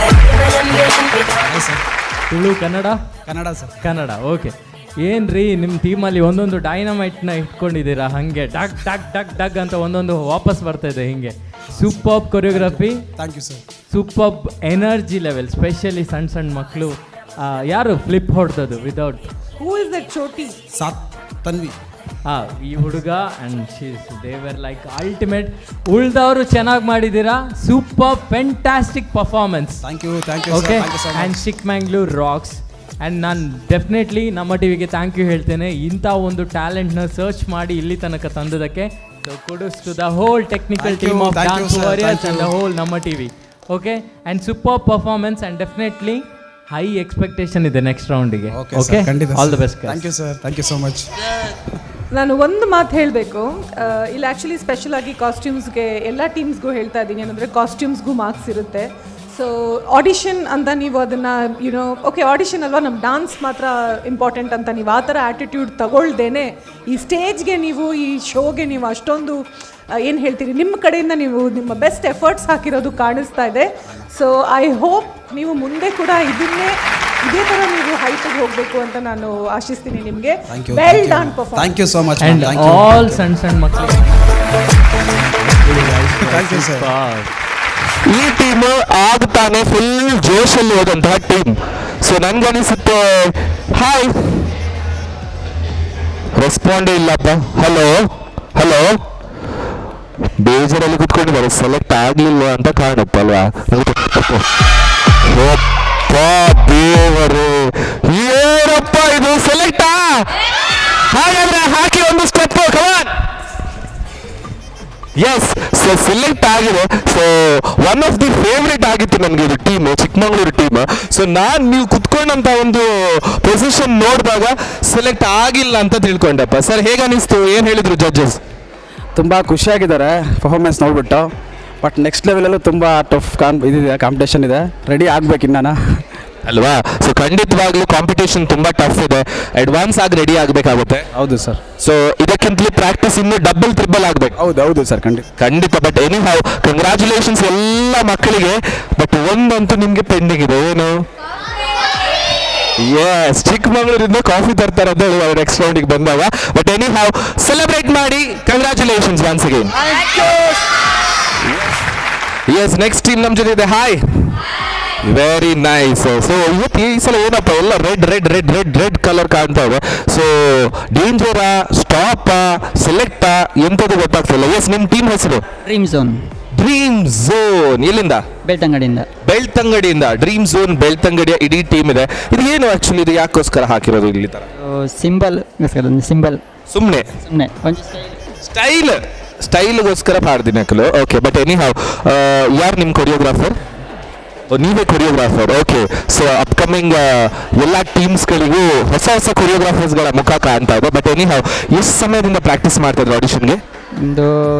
Tulu Kannada? Kannada sir. Kannada, okay. ಏನ್ರಿ ನಿಮ್ಮ ಟೀಮಲ್ಲಿ ಒಂದೊಂದು ಡೈನಮೈಟ್ನ ಇಟ್ಕೊಂಡಿದ್ದೀರಾ, ಹಾಗೆ ಡಗ್ ಡಗ್ ಡಗ್ ಡಗ್ ಅಂತ ಒಂದೊಂದು ವಾಪಸ್ ಬರ್ತಾ ಇದೆ ಹಿಂಗೆ. Superb choreography. Thank you sir. Superb energy level, specially ಸಣ್ಣ ಸಣ್ಣ ಮಕ್ಕಳು. ಯಾರು ಫ್ಲಿಪ್ ಹೊಡೆದದು ವಿದೌಟ್? ಹೂ ಇಸ್ ದಟ್ ಚೋಟಿ? ತನ್ವಿ. ಈ ಹುಡುಗ ಆ್ಯಂಡ್ ಶೀಸ್ ದೇವರ್ ಲೈಕ್ ಅಲ್ಟಿಮೇಟ್. ಉಳ್ದವರು ಚೆನ್ನಾಗಿ ಮಾಡಿದ್ದೀರಾ. Super fantastic performance. Thank you. Thank you. Okay. And Chikmagalur rocks. And ನಾನು ಡೆಫಿನೆಟ್ಲಿ ನಮ್ಮ ಟಿವಿಗೆ ಥ್ಯಾಂಕ್ ಯು ಹೇಳ್ತೇನೆ, ಇಂಥ ಒಂದು ಟ್ಯಾಲೆಂಟ್ನ ಸರ್ಚ್ ಮಾಡಿ ಇಲ್ಲಿ ತನಕ ತಂದದಕ್ಕೆ. So kudos to the whole technical team of dance warriors and the whole ನಮ್ಮ TV. Okay. And super performance and definitely high expectation ಇದೆ ನೆಕ್ಸ್ಟ್ ರೌಂಡಿಗೆ. Okay, all the best. Thank you sir. Thank you so much. ನಾನು ಒಂದು ಮಾತು ಹೇಳಬೇಕು. ಇಲ್ಲಿ actually special ಆಗಿ ಕಾಸ್ಟ್ಯೂಮ್ಸ್ಗೆ ಎಲ್ಲ ಟೀಮ್ಸ್ಗೂ ಹೇಳ್ತಾ ಇದ್ದೀನಿ, ಏನಂದರೆ ಕಾಸ್ಟ್ಯೂಮ್ಸ್ಗೂ ಮಾರ್ಕ್ಸ್ ಇರುತ್ತೆ. ಸೊ ಆಡಿಷನ್ ಅಂತ ನೀವು ಅದನ್ನು ಓಕೆ ಆಡಿಷನ್ ಅಲ್ವಾ, ನಮ್ಮ ಡಾನ್ಸ್ ಮಾತ್ರ ಇಂಪಾರ್ಟೆಂಟ್ ಅಂತ ನೀವು ಆ ಥರ ಆ್ಯಟಿಟ್ಯೂಡ್ ತಗೊಳ್ದೇನೆ ಈ ಸ್ಟೇಜ್ಗೆ ನೀವು ಈ ಶೋಗೆ ನೀವು ಅಷ್ಟೊಂದು ಏನು ಹೇಳ್ತೀರಿ, ನಿಮ್ಮ ಕಡೆಯಿಂದ ನೀವು ನಿಮ್ಮ ಬೆಸ್ಟ್ ಎಫರ್ಟ್ಸ್ ಹಾಕಿರೋದು ಕಾಣಿಸ್ತಾ ಇದೆ. ಸೊ ಐ ಹೋಪ್ ನೀವು ಮುಂದೆ ಕೂಡ ಇದೇ ಥರ ನೀವು ಹೈಟಿಗೆ ಹೋಗಬೇಕು ಅಂತ ನಾನು ಆಶಿಸ್ತೀನಿ ನಿಮಗೆ. Well done performance. Thank you so much. And all ಸಣ್ಣ ಸಣ್ಣ ಮಕ್ಕಳಿಗೆ ಥ್ಯಾಂಕ್ ಯು ಸರ್. ಈ ಟೀಮು ಆಗ್ತಾನೆ ಫುಲ್ ಜೋಶಲ್ಲಿ ಹೋದಂತಹ ಟೀಮ್. ಸೊ ನನ್ಗನಿಸುತ್ತೆ. ಹಾಯ್, ರೆಸ್ಪಾಂಡೇ ಇಲ್ಲಪ್ಪ. ಹಲೋ ಹಲೋ, ಬೇಜಾರಲ್ಲಿ ಕುತ್ಕೊಂಡಿದ್ದಾರೆ, ಸೆಲೆಕ್ಟ್ ಆಗಲಿಲ್ಲ ಅಂತ ಕಾರಣಪ್ಪ ಅಲ್ವಾ? ದೇವರು, ಏನಪ್ಪ ಇದು ಸೆಲೆಕ್ಟಾ? ಹಾಗಾದ್ರೆ ಹಾಕಿ ಒಂದು ಸ್ಟೆಪ್. ಕಮಾನ್. ಎಸ್, ಸೊ ಸೆಲೆಕ್ಟ್ ಆಗಿದೆ. So one of the favourite ಆಗಿತ್ತು ನನಗೆ ಇದು ಟೀಮ್, ಚಿಕ್ಕಮಂಗ್ಳೂರು ಟೀಮ್. ಸೊ ನೀವು ಕುತ್ಕೊಂಡಂತ ಒಂದು ಪೊಸಿಷನ್ ನೋಡಿದಾಗ ಸೆಲೆಕ್ಟ್ ಆಗಿಲ್ಲ ಅಂತ ತಿಳ್ಕೊಂಡಪ್ಪ. ಸರ್ ಹೇಗೆ ಅನಿಸ್ತು? ಏನು ಹೇಳಿದ್ರು ಜಡ್ಜಸ್? ತುಂಬ ಖುಷಿಯಾಗಿದ್ದಾರೆ ಪರ್ಫಾರ್ಮೆನ್ಸ್ ನೋಡ್ಬಿಟ್ಟು. ಬಟ್ ನೆಕ್ಸ್ಟ್ ಲೆವೆಲಲ್ಲೂ ತುಂಬ ಟಫ್ ಇದಿದೆ, ಕಾಂಪಿಟೇಷನ್ ಇದೆ. ರೆಡಿ ಆಗ್ಬೇಕಿನ್ನ ಅಲ್ವಾ? ಸೊ ಖಂಡಿತವಾಗ್ಲೂ ಕಾಂಪಿಟೇಷನ್ ತುಂಬ ಟಫ್ ಇದೆ. ಅಡ್ವಾನ್ಸ್ ಆಗಿ ರೆಡಿ ಆಗಬೇಕಾಗುತ್ತೆ. ಹೌದು ಸರ್. ಸೊ ಇದಕ್ಕಿಂತಲೂ ಪ್ರಾಕ್ಟೀಸ್ ಇನ್ನೂ ಡಬಲ್ ಟ್ರಿಬಲ್ ಆಗಬೇಕು. ಹೌದು ಸರ್, ಖಂಡಿತ. ಬಟ್ ಎನಿ ಹೌ ಕಂಗ್ರ್ಯಾಚುಲೇಷನ್ಸ್ ಎಲ್ಲ ಮಕ್ಕಳಿಗೆ. ಬಟ್ ಒಂದಂತೂ ನಿಮಗೆ ಪೆಂಡಿಂಗ್ ಇದೆ. ಏನು? ಎಸ್, ಚಿಕ್ಕಮಗಳೂರಿಂದ ಕಾಫಿ ತರ್ತಾರೆ ಅಂತ ಹೇಳಿ ಅವ್ರು ನೆಕ್ಸ್ಟ್ ರೌಂಡಿಗೆ ಬಂದಾಗ. ಬಟ್ ಎನಿ ಹೌ ಸೆಲೆಬ್ರೇಟ್ ಮಾಡಿ. Congratulations once again. Yes, next team ನಮ್ಮ ಜೊತೆ ಇದೆ. Hi, very nice. ಸೊ ಇವತ್ತು ಈ ಸಲ ಏನಪ್ಪ ಎಲ್ಲ red red red red red colour ಕಾಣ್ತಾ ಇದೆ. ಸೊ ಡೇಂಜರಾ, ಸ್ಟಾಪಾ, ಸೆಲೆಕ್ಟಾ ಎಂಥದ್ದು ಗೊತ್ತಾಗ್ತಿಲ್ಲ. ಎಸ್, ನಿಮ್ಮ ಟೀಮ್ ಹೆಸರು? Dream zone. ಡ್ರೀಮ್ ಝೋನ್ ಎಲ್ಲಿಂದ? ಬೆಳ್ತಂಗಡಿಯಿಂದ. ಡ್ರೀಮ್ ಝೋನ್ ಬೆಳ್ತಂಗಡಿಯ ಇಡೀ ಟೀಮ್ ಇದೆ. ಇದು ಏನು ಆಕ್ಚುಲಿ, ಇದು ಯಾಕೋಸ್ಕರ ಹಾಕಿರೋದು ಇಲ್ಲಿ ತರ? ಸಿಂಬಲ್ ಸುಮ್ಮನೆ ಸ್ಟೈಲ್ಗೋಸ್ಕರ ಪಾಡ್ದಿನ ಹಾಕಲು. ಓಕೆ. ಬಟ್ ಎನಿ ಹೌ ಯಾರು ನಿಮ್ಮ ಕೊರಿಯೋಗ್ರಾಫರ್? ನೀವೇ ಕೊರಿಯೋಗ್ರಾಫರ್. ಓಕೆ. ಸೊ ಅಪ್ಕಮಿಂಗ್ ಎಲ್ಲ ಟೀಮ್ಸ್ಗಳಿಗೂ ಹೊಸ ಹೊಸ ಕೊರಿಯೋಗ್ರಾಫರ್ಸ್ಗಳ ಮುಖ ಕಾಣ್ತಾ ಇದೆ. ಬಟ್ ಎನಿ ಹೌ ಎಷ್ಟು ಸಮಯದಿಂದ ಪ್ರಾಕ್ಟೀಸ್ ಮಾಡ್ತಾ ಇದ್ರು ಆಡಿಷನ್ಗೆ?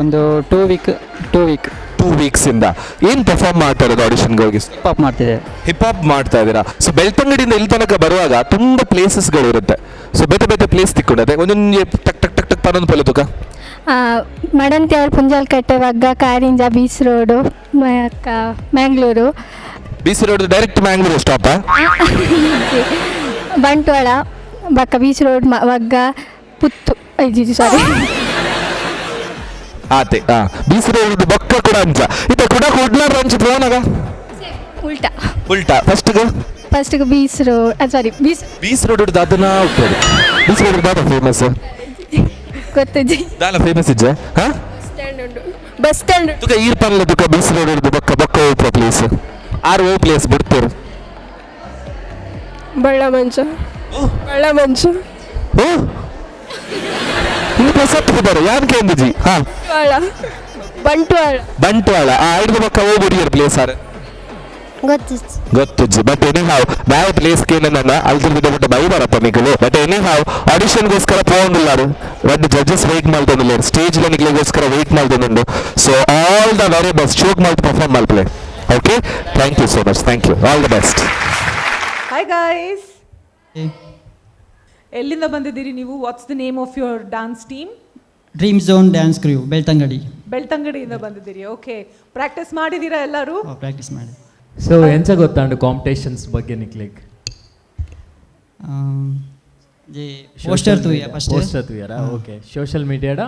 ಒಂದು 2 ವೀಕ್ಸ್ ಇಂದ. ಏನು ಪರ್ಫಾರ್ಮ್ ಮಾಡ್ತಾ ಇರೋದು ಆಡಿಷನ್ಗೆ ಹೋಗಿ? ಹಿಪ್ ಹಾಪ್ ಮಾಡ್ತಾ ಇದ್ದೀರಾ. ಸೊ ಬೆಳ್ತಂಗಡಿಯಿಂದ ಇಲ್ಲಿ ತನಕ ಬರುವಾಗ ತುಂಬ ಪ್ಲೇಸಸ್ಗಳು ಇರುತ್ತೆ. ಸೊ ಬೇತೆ ಪ್ಲೇಸ್ ತಿಕ್ಕೊಂಡದೆ ಒಂದೊಂದು ಟಕ್ ಟಕ್ ಟಕ್ ಟಕ್ ಪನ್ನೊಂದು ಪೊಲೆ ತುಕ ಮಡಂತ್ಯಾಳ Punjalkatte Vagga Karinja beach road Mangalore. Beach road direct Mangalore ಸ್ಟಾಪ? ಬಂಟ್ವಾಳ ಬಕ್ಕ ಬೀಚ್ ರೋಡ್ ವಗ್ಗ ಪುತ್ತು ಅಯ್ಯೋ ಸಾರಿ ಆತೆ ಬೀಸರು ಹೇಳುದು ಬೊಕ್ಕ ಕೂಡ ಅಂಚ ಇತ್ತ ಕೂಡ ಕೊಡ್ಲಾರ ಅಂಚ ಪೋನಾಗ ಉಲ್ಟಾ ಉಲ್ಟಾ ಫಸ್ಟ್ಗೆ ಬೀಸರು ಸಾರಿ ಬೀಸರು ಹಿಡಿದು ಅದನ್ನ ಹೋಗ್ತದೆ ಬೀಸರು ಹಿಡಿದು ದಾದ ಫೇಮಸ್ ಗೊತ್ತಿದ್ದಿ ದಾಲ ಫೇಮಸ್ ಇಜ್ಜ ಹಾ ಬಸ್ ಸ್ಟ್ಯಾಂಡ್ ತುಕ ಈರ್ ಪನ್ಲೆ ತುಕ ಬೀಸರು ಹಿಡಿದು ಬೊಕ್ಕ ಬೊಕ್ಕ ಹೋಗ್ತದೆ ಪ್ಲೇಸ್ ಆರು ಓ ಪ್ಲೇಸ್ ಬಿಡ್ತೀರು ಬಳ್ಳ ಮಂಚ ಓ ಇನ್ನು ಪ್ಲಸ್ ಹತ್ತಿದ್ದಾರೆ ಯಾರು ಕೇಂದ್ರಜಿ ಹಾ ಬಂಟ್ವಾಳ ಹಿಡಿದು ಬೊಕ್ಕ ಹೋಗ್ಬಿಡಿಯರ್ ಪ್ಲೇಸ್ ಆರ್ ಗೊತ್ತಿಜ್ಜಿ ಬಟ್ ಎನಿ ಹಾವ್ ಬ್ಯಾವ ಪ್ಲೇಸ್ಗೆ ನನ್ನ ಅಲ್ದ್ರ ಬಿಟ್ಟು ಬೈ ಬರಪ್ಪ ಮಿಗಲು ಬಟ್ ಎನಿ ಹಾವ್ ಆಡಿಷನ್ಗೋಸ್ಕರ ಪೋಂದಿಲ್ಲಾರು ಒಂದು ಜಡ್ಜಸ್ ವೆಯ್ಟ್ ಮಾಡ್ತೊಂದಿಲ್ಲ ಸ್ಟೇಜ್ ನಿಗ್ಲಿಗೋಸ್ಕರ ವೆಯ್ಟ್ ಮಾಡ್ತೊಂದುಂಡು so all the very best ಶೋಕ್ ಮಾಡ್ತು ಪರ್ಫಾರ್ಮ್ ಮಾಡ್ಪ್ಲೆ okay thank you so much thank you all the best hi guys ಎಲ್ಲಿಂದ ಬಂದಿದ್ದೀರಿ ನೀವು? What's the name of your dance team? Dream zone dance crew ಬೆಳ್ತಂಗಡಿಯಿಂದ ಬಂದಿದ್ದೀರಿ. ಓಕೆ, ಪ್ರಾಕ್ಟೀಸ್ ಮಾಡಿದ್ದೀರಾ ಎಲ್ಲರೂ? ಪ್ರಾಕ್ಟೀಸ್ ಮಾಡಿ. ಸೊ ಎಂಚ ಗೊತ್ತಾಂಡು ಕಾಂಪಿಟೇಷನ್ಸ್ ಬಗ್ಗೆ ನಿಕ್ಲಿಕ್ ಪೋಸ್ಟರ್ ತುಯ್ಯಾರ ಓಕೆ ಸೋಷಿಯಲ್ ಮೀಡಿಯಾಡ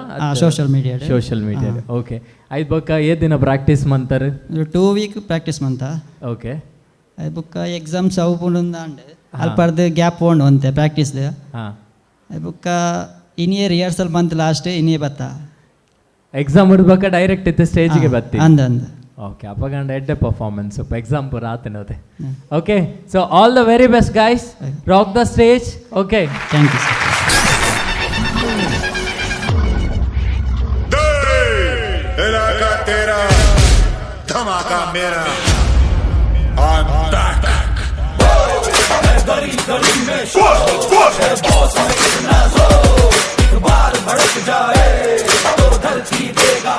ಸೋಷಿಯಲ್ ಮೀಡಿಯಾ ಓಕೆ ಐದು ಬೊಕ್ಕ ಏ ದಿನ ಪ್ರಾಕ್ಟೀಸ್ ಮಂತಾರೆ 2 ವೀಕ್ ಪ್ರಾಕ್ಟೀಸ್ ಮಂತ ಓಕೆ ಐದು ಬೊಕ್ಕ ಎಕ್ಸಾಮ್ಸ್ ಅವು ಪುಂಡು ಅಲ್ಪರ್ದು ಗ್ಯಾಪ್ ಪೋಂಡು ಅಂತೆ ಪ್ರಾಕ್ಟೀಸ್ದು ಐದು ಬೊಕ್ಕ ಇನ್ನಿಯೇ ರಿಹರ್ಸಲ್ ಬಂತು ಲಾಸ್ಟ್ ಇನ್ನಿಯೇ ಬತ್ತ ಎಕ್ಸಾಮ್ ಹಿಡ್ಬೇಕ ಡೈರೆಕ್ಟ್ ಇತ್ತು ಸ್ಟೇಜಿಗೆ ಬತ್ತಿ ಅಂದ ಓಕೆ ಅಪ್ಪಗಂಡ ಎಡ್ಡೆ ಪರ್ಫಾರ್ಮೆನ್ಸ್ ಎಕ್ಸಾಮ್ ಪೂರ ಆತನೋದೆ okay so all the very best guys rock the stage okay thank you sir इलाका तेरा धमाका मेरा I'm back गली गली में बॉस एक बार भड़क जाए तो धरती देगा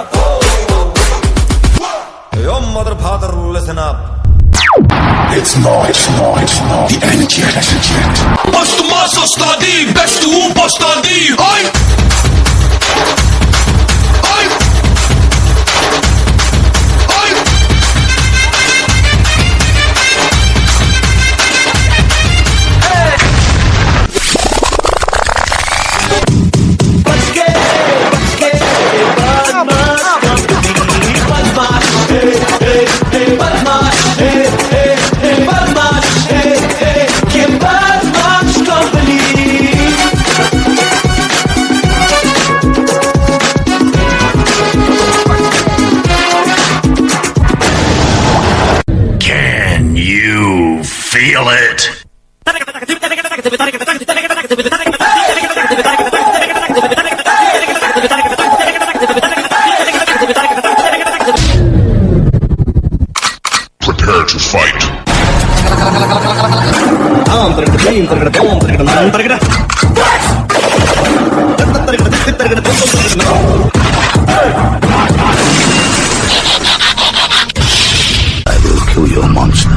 Yo mother father listen up It's not the energy Bast massa stadi best stadi Oi Feel it. Prepare to fight. I will kill your monster.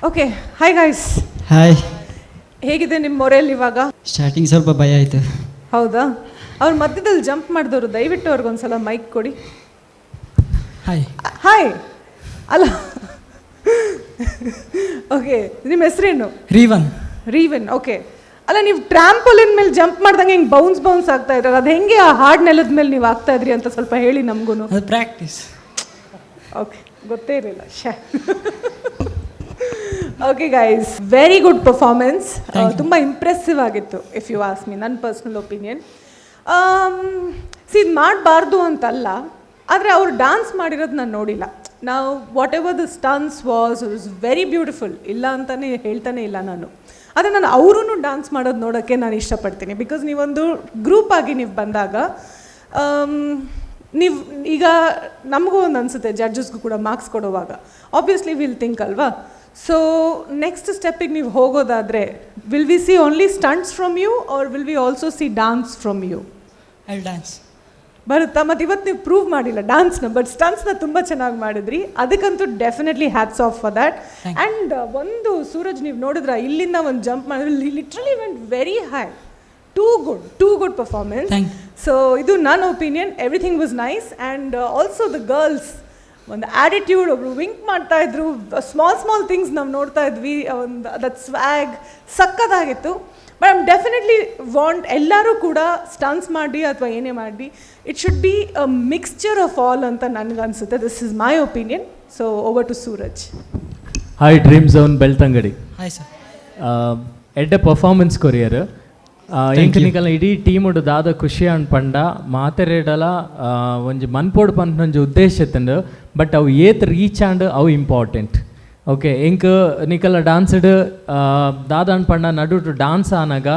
Okay, hi guys. Hi. ಹೇಗಿದೆ ನಿಮ್ಮ ಮೊರೆಯಲ್ಲಿ ಇವಾಗ? ಸ್ಟಾರ್ಟಿಂಗ್ ಸ್ವಲ್ಪ ಭಯ ಆಯಿತು. ಹೌದಾ? ಅವ್ರ ಮಧ್ಯದಲ್ಲಿ ಜಂಪ್ ಮಾಡಿದವರು ದಯವಿಟ್ಟು ಅವ್ರಿಗೊಂದ್ಸಲ ಮೈಕ್ ಕೊಡಿ. ಹಾಯ್. ಹಾಯ್ ಅಲ್ಲ, ಓಕೆ, ನಿಮ್ಮ ಹೆಸರೇನು? ರೀವನ್. ಓಕೆ, ಅಲ್ಲ ನೀವು ಟ್ರಾಂಪೋಲಿನ್ ಮೇಲೆ ಜಂಪ್ ಮಾಡ್ದಂಗೆ ಹಿಂಗೆ ಬೌನ್ಸ್ ಆಗ್ತಾ ಇದ್ದಾರೆ, ಅದು ಹೆಂಗೆ ಆ ಹಾರ್ಡ್ ನೆಲದ ಮೇಲೆ ನೀವು ಆಗ್ತಾ ಇದ್ರಿ ಅಂತ ಸ್ವಲ್ಪ ಹೇಳಿ ನಮಗೂ. ಪ್ರಾಕ್ಟೀಸ್. ಓಕೆ, ಗೊತ್ತೇ ಇರಲಿಲ್ಲ. Okay guys, very good performance. ತುಂಬ ಇಂಪ್ರೆಸಿವ್ ಆಗಿತ್ತು ಇಫ್ ಯು ಆಸ್ಕ್ ಮಿ, ನನ್ನ ಪರ್ಸ್ನಲ್ ಒಪಿನಿಯನ್. ಇದು ಮಾಡಬಾರ್ದು ಅಂತಲ್ಲ, ಆದರೆ ಅವ್ರು ಡ್ಯಾನ್ಸ್ ಮಾಡಿರೋದು ನಾನು ನೋಡಿಲ್ಲ. ನಾವು what ever the stunts was very beautiful, ಇಲ್ಲ ಅಂತಲೇ ಹೇಳ್ತಾನೆ ಇಲ್ಲ ನಾನು. ಆದರೆ ನಾನು ಅವರೂ ಡ್ಯಾನ್ಸ್ ಮಾಡೋದು ನೋಡೋಕ್ಕೆ ನಾನು ಇಷ್ಟಪಡ್ತೀನಿ. ಬಿಕಾಸ್ ನೀವೊಂದು ಗ್ರೂಪ್ ಆಗಿ ನೀವು ಬಂದಾಗ ನೀವು ಈಗ ನಮಗೂ ಒಂದು ಅನಿಸುತ್ತೆ, ಜಡ್ಜಸ್ಗೂ ಕೂಡ ಮಾರ್ಕ್ಸ್ ಕೊಡುವಾಗ ಆಬ್ವಿಯಸ್ಲಿ ವಿಲ್ ಥಿಂಕ್ ಅಲ್ವಾ. ಸೊ ನೆಕ್ಸ್ಟ್ ಸ್ಟೆಪ್ಪಿಗೆ ನೀವು ಹೋಗೋದಾದರೆ will we see only stunts from you or will we also see dance from you? I dance ಬರುತ್ತಾ? ಮತ್ತು ಇವತ್ತು ನೀವು ಪ್ರೂವ್ ಮಾಡಿಲ್ಲ ಡ್ಯಾನ್ಸ್ನ, ಬಟ್ ಸ್ಟನ್ಸ್ನ ತುಂಬ ಚೆನ್ನಾಗಿ ಮಾಡಿದ್ರಿ. ಅದಕ್ಕಂತೂ definitely hats off for that. And ಒಂದು ಸೂರಜ್ ನೀವು ನೋಡಿದ್ರ ಇಲ್ಲಿಂದ ಒಂದು ಜಂಪ್ ಮಾಡಿದ್ರೆ literally went very high. Too good performance. So ಇದು ನನ್ನ opinion. Everything was nice. And also the girls ಒಂದು ಆ್ಯಟಿಟ್ಯೂಡ್, ಒಬ್ರು ವಿಂಕ್ ಮಾಡ್ತಾ ಇದ್ರು, ಸ್ಮಾಲ್ ಥಿಂಗ್ಸ್ ನಾವು ನೋಡ್ತಾ ಇದ್ವಿ, ಒಂದು ದಟ್ ಸ್ವ್ಯಾಗ್ ಸಕ್ಕತ್ತಾಗಿತ್ತು. ಬಟ್ ಐಮ್ ಡೆಫಿನೆಟ್ಲಿ ವಾಂಟ್ ಎಲ್ಲರೂ ಕೂಡ ಸ್ಟನ್ಸ್ ಮಾಡಿ ಅಥವಾ ಏನೇ ಮಾಡಿ, it should be a mixture of all ಅಂತ ನನಗನ್ಸುತ್ತೆ. This is my opinion. So over to Suraj. Hi dream zone Belthangady. Hi sir. ಎಡ್ಡೆ ಪರ್ಫಾರ್ಮೆನ್ಸ್ ಕೊರಿಯರ್ ಇಂಕನಿಕಲ್ ಇಡೀ ಟೀಮ್ ದಾದ ಖುಷಿ ಅನ್ಪಂಡ ಮಾತೆರೆಡಲ ಒಂಜಿ ಮನ್ಪೋಡು ಪಂಪೊಂಜಿ ಉದ್ದೇಶ ಇತ್ತಂಡು, ಬಟ್ ಅವು ಏತ್ ರೀಚ್ ಆಂಡ್ ಅವು ಇಂಪಾರ್ಟೆಂಟ್. ಓಕೆ, ಇಂಕ್ ನಿಕಲ ಡ್ಯಾನ್ಸ್ಡ್ ದಾದ ಅನ್ಪಂಡ ನಡು ಡ್ಯಾನ್ಸ್ ಆನಾಗ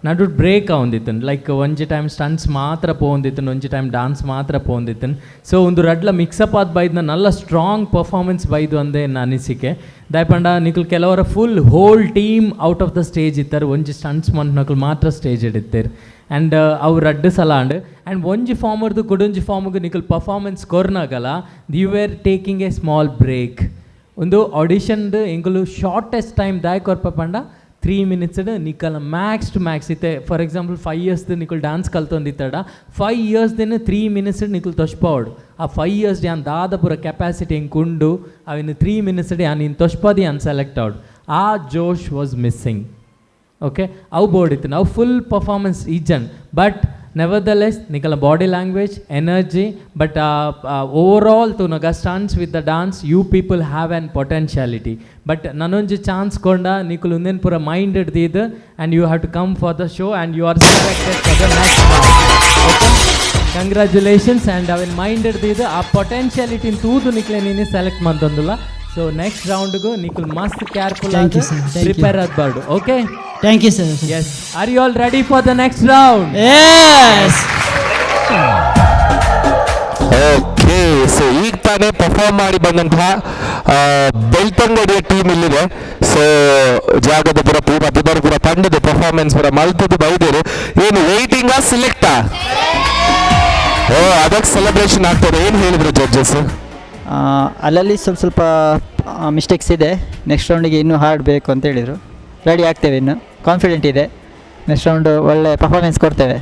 ನಡು ಬ್ರೇಕ್ ಆವೊಂದಿತ್ತನ್, ಲೈಕ್ ಒಂಜಿ ಟೈಮ್ ಸ್ಟಂಟ್ಸ್ ಮಾತ್ರ ಪೋಂದಿತ್ತನ್, ಒಂಜಿ ಟೈಮ್ ಡ್ಯಾನ್ಸ್ ಮಾತ್ರ ಪೋಂದಿತ್ತನ್. ಸೊ ಒಂದು ರಡ್ಲ ಮಿಕ್ಸಪ್ ಆದ ಬೈದ್ನ ನಲ್ಲ ಸ್ಟ್ರಾಂಗ್ ಪರ್ಫಾರ್ಮೆನ್ಸ್ ಬೈದು ಅಂದೇ ನನ್ನ ಅನಿಸಿಕೆ. ದಾಯಪಂಡ ನಿಕಲ್ ಕೆಲವರ full whole team out of the stage ಇತ್ತಾರೆ, ಒಂಜಿ ಸ್ಟಂಟ್ಸ್ ನಕಲ್ ಮಾತ್ರ ಸ್ಟೇಜ್ ಇಡಿತ್ತಾರೆ. ಆ್ಯಂಡ್ ಅವು ರಡ್ಡು ಸಲ ಆ್ಯಂಡ್ ಒಂಜಿ ಫಾರ್ಮರ್ದು ಕೊಡೊಂಜಿ ಫಾರ್ಮ್ಗೆ ನಿಕಲ್ ಪರ್ಫಾರ್ಮೆನ್ಸ್ ಕೊರ್ನಾಗಲ್ಲ, you were taking a small break. ಒಂದು ಆಡಿಷನ್ದು ಎಂಕುಲು ಶಾರ್ಟೆಸ್ಟ್ ಟೈಮ್ ದಾಯ್ ಕೊರ್ಪ ಪಂಡ 3 minutes ನಿಕಲ್ ಮ್ಯಾಕ್ಸ್ ಟು ಮ್ಯಾಕ್ಸ್ ಇತ್ತೆ. ಫಾರ್ ಎಕ್ಸಾಂಪಲ್ 5 years ನಿಕಲ್ ಡ್ಯಾನ್ಸ್ ಕಲ್ತೊಂದಿತ್ತಡ 5 years ನಿಕಲ್ 3 minutes ನಿಕಲ್ ತೊಷ್ಪಾವಡು. ಆ 5 years ಯಾನ್ ದಾದ ಪೂರ ಕೆಪಾಸಿಟಿ ಹೆಂಗೆ ಕುಂಡು ಅವಿನ 3 minutes ಯಾನ್ ಇನ್ನು ತೊಷ್ಪಾದಿ ಅನ್ ಸೆಲೆಕ್ಟ್ ಅವಡು. ಆ ಜೋಶ್ ವಾಸ್ ಮಿಸ್ಸಿಂಗ್. ಓಕೆ, ಅವು ಬೋರ್ಡಿತ್ತು ನಾವು ಫುಲ್ ಪರ್ಫಾರ್ಮೆನ್ಸ್ ಈಜನ್, but nevertheless nikala body language, energy, but overall to naga stunts with the dance you people have an potentiality, but nanonji chance konda nikulu unden pura mind eddidu and you have to come for the show and you are selected for the next round. Okay, congratulations. And avin mind eddidu ಆ potentiality in ತೂದು nikle ನೀನೆ select mandondula. So next round go nikul must careful ಆಗಿ prepare ಆಗಬಾರ್ದು. Okay, thank you sir. Yes, are you all ready for the next round? Yes. Okay, so ಈಗ ತಾನೇ perform ಮಾಡಿ ಬಂದಂತಹ ಬೆಳ್ತಂಗಡಿಯ team ಇಲ್ಲಿದೆ. So ಜಾಗದ ಪುರ ಪೂರ ಪೂರ ತಂಡದ ಪರ್ಫಾರ್ಮೆನ್ಸ್ ಪುರ ಮಲ್ತದ್ದು ಬೈದೇರು ಏನು ವೇಟಿಂಗಾ ಸಿಲೆಕ್ಟಾ? ಓ, ಅದಕ್ಕೆ ಸೆಲೆಬ್ರೇಷನ್ ಆಗ್ತದೆ. ಏನು ಹೇಳಿದ್ರು ಜಡ್ಜಸ್? ಅಲ್ಲಲ್ಲಿ ಸ್ವಲ್ಪ ಮಿಸ್ಟೇಕ್ಸ್ ಇದೆ, ನೆಕ್ಸ್ಟ್ ರೌಂಡಿಗೆ ಇನ್ನೂ ಹಾರ್ಡ್ ಬೇಕು ಅಂತ ಹೇಳಿದರು. ರೆಡಿ ಆಗ್ತೇವೆ, ಇನ್ನು ಕಾನ್ಫಿಡೆಂಟ್ ಇದೆ, ನೆಕ್ಸ್ಟ್ ರೌಂಡ್ ಒಳ್ಳೆ ಪರ್ಫಾರ್ಮೆನ್ಸ್ ಕೊಡ್ತೇವೆ.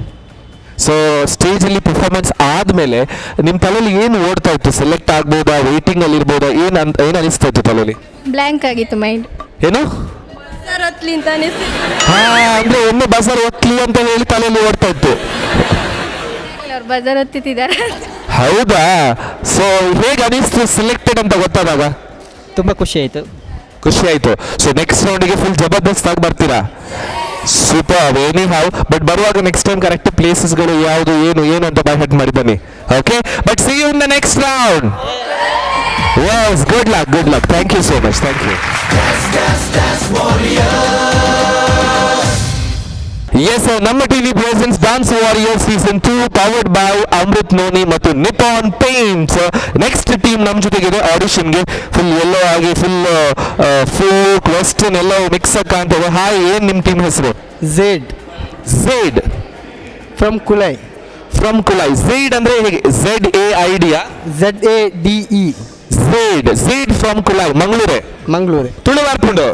ಸೊ ಸ್ಟೇಜಲ್ಲಿ ಪರ್ಫಾರ್ಮೆನ್ಸ್ ಆದಮೇಲೆ ನಿಮ್ಮ ತಲೆಯಲ್ಲಿ ಏನು ಓಡ್ತಾ ಇತ್ತು? ಸೆಲೆಕ್ಟ್ ಆಗ್ಬೋದಾ, ವೇಟಿಂಗಲ್ಲಿ ಇರ್ಬೋದಾ, ಏನು ಅನಿಸ್ತಾ ಇತ್ತು ತಲೆಯಲ್ಲಿ? ಬ್ಲ್ಯಾಂಕ್ ಆಗಿತ್ತು ಮೈಂಡ್. ಏನು ಬಸರೊತ್ಲಿ ಅಂತ ಅನಿಸ್ತು. ಅಂದರೆ ಒಮ್ಮೆ ಬಸರ್ ಒತ್ಲಿ ಅಂತ ಹೇಳಿ ತಲೆಯಲ್ಲಿ ಓಡ್ತಾ ಇತ್ತು. ಅವ್ರು ಬಜಾರ್ ಹೊತ್ತಿದ್ದಾರೆ. ಹೌದಾ? ಸೊ ಹೇಗೆ ಅನಿಸ್ತು ಸೆಲೆಕ್ಟೆಡ್ ಅಂತ ಗೊತ್ತಾದಾಗ? ತುಂಬ ಖುಷಿ ಆಯಿತು. ಸೊ ನೆಕ್ಸ್ಟ್ ರೌಂಡಿಗೆ ಫುಲ್ ಜಬರ್ದಸ್ತ್ ಆಗಿ ಬರ್ತೀರಾ? Super, anyhow. ಬಟ್ ಬರುವಾಗ ನೆಕ್ಸ್ಟ್ ಟೈಮ್ ಕರೆಕ್ಟ್ ಪ್ಲೇಸಸ್ಗಳು ಯಾವುದು ಏನು ಅಂತ ಬೈ ಹೆಡ್ ಮಾಡಿ ಬನ್ನಿ. Okay, but see you in the next round. Yes, good luck. Thank you so much. Thank you. Yes, ನಮ್ಮ TV presents dance warrior season 2 powered by Amrit noni ಮತ್ತು Nippon paints. Next team ನಮ್ಮ ಜೊತೆಗಿದೆ ಆಡಿಷನ್ಗೆ. Full ಎಲ್ಲೋ ಆಗಿ full folk western ಎಲ್ಲ mix ಆಗಿ ಕಾಣ್ತದೆ. ಹಾಯ್, ಏನು ನಿಮ್ಮ ಟೀಮ್ ಹೆಸರು? Z from ಕುಲೈ. ಝೆಡ್ ಅಂದರೆ ಹೇಗೆ? ZAID? ZADE. Z from Kulai Mangaluru Tulu ಬರ್ಪುಂಡು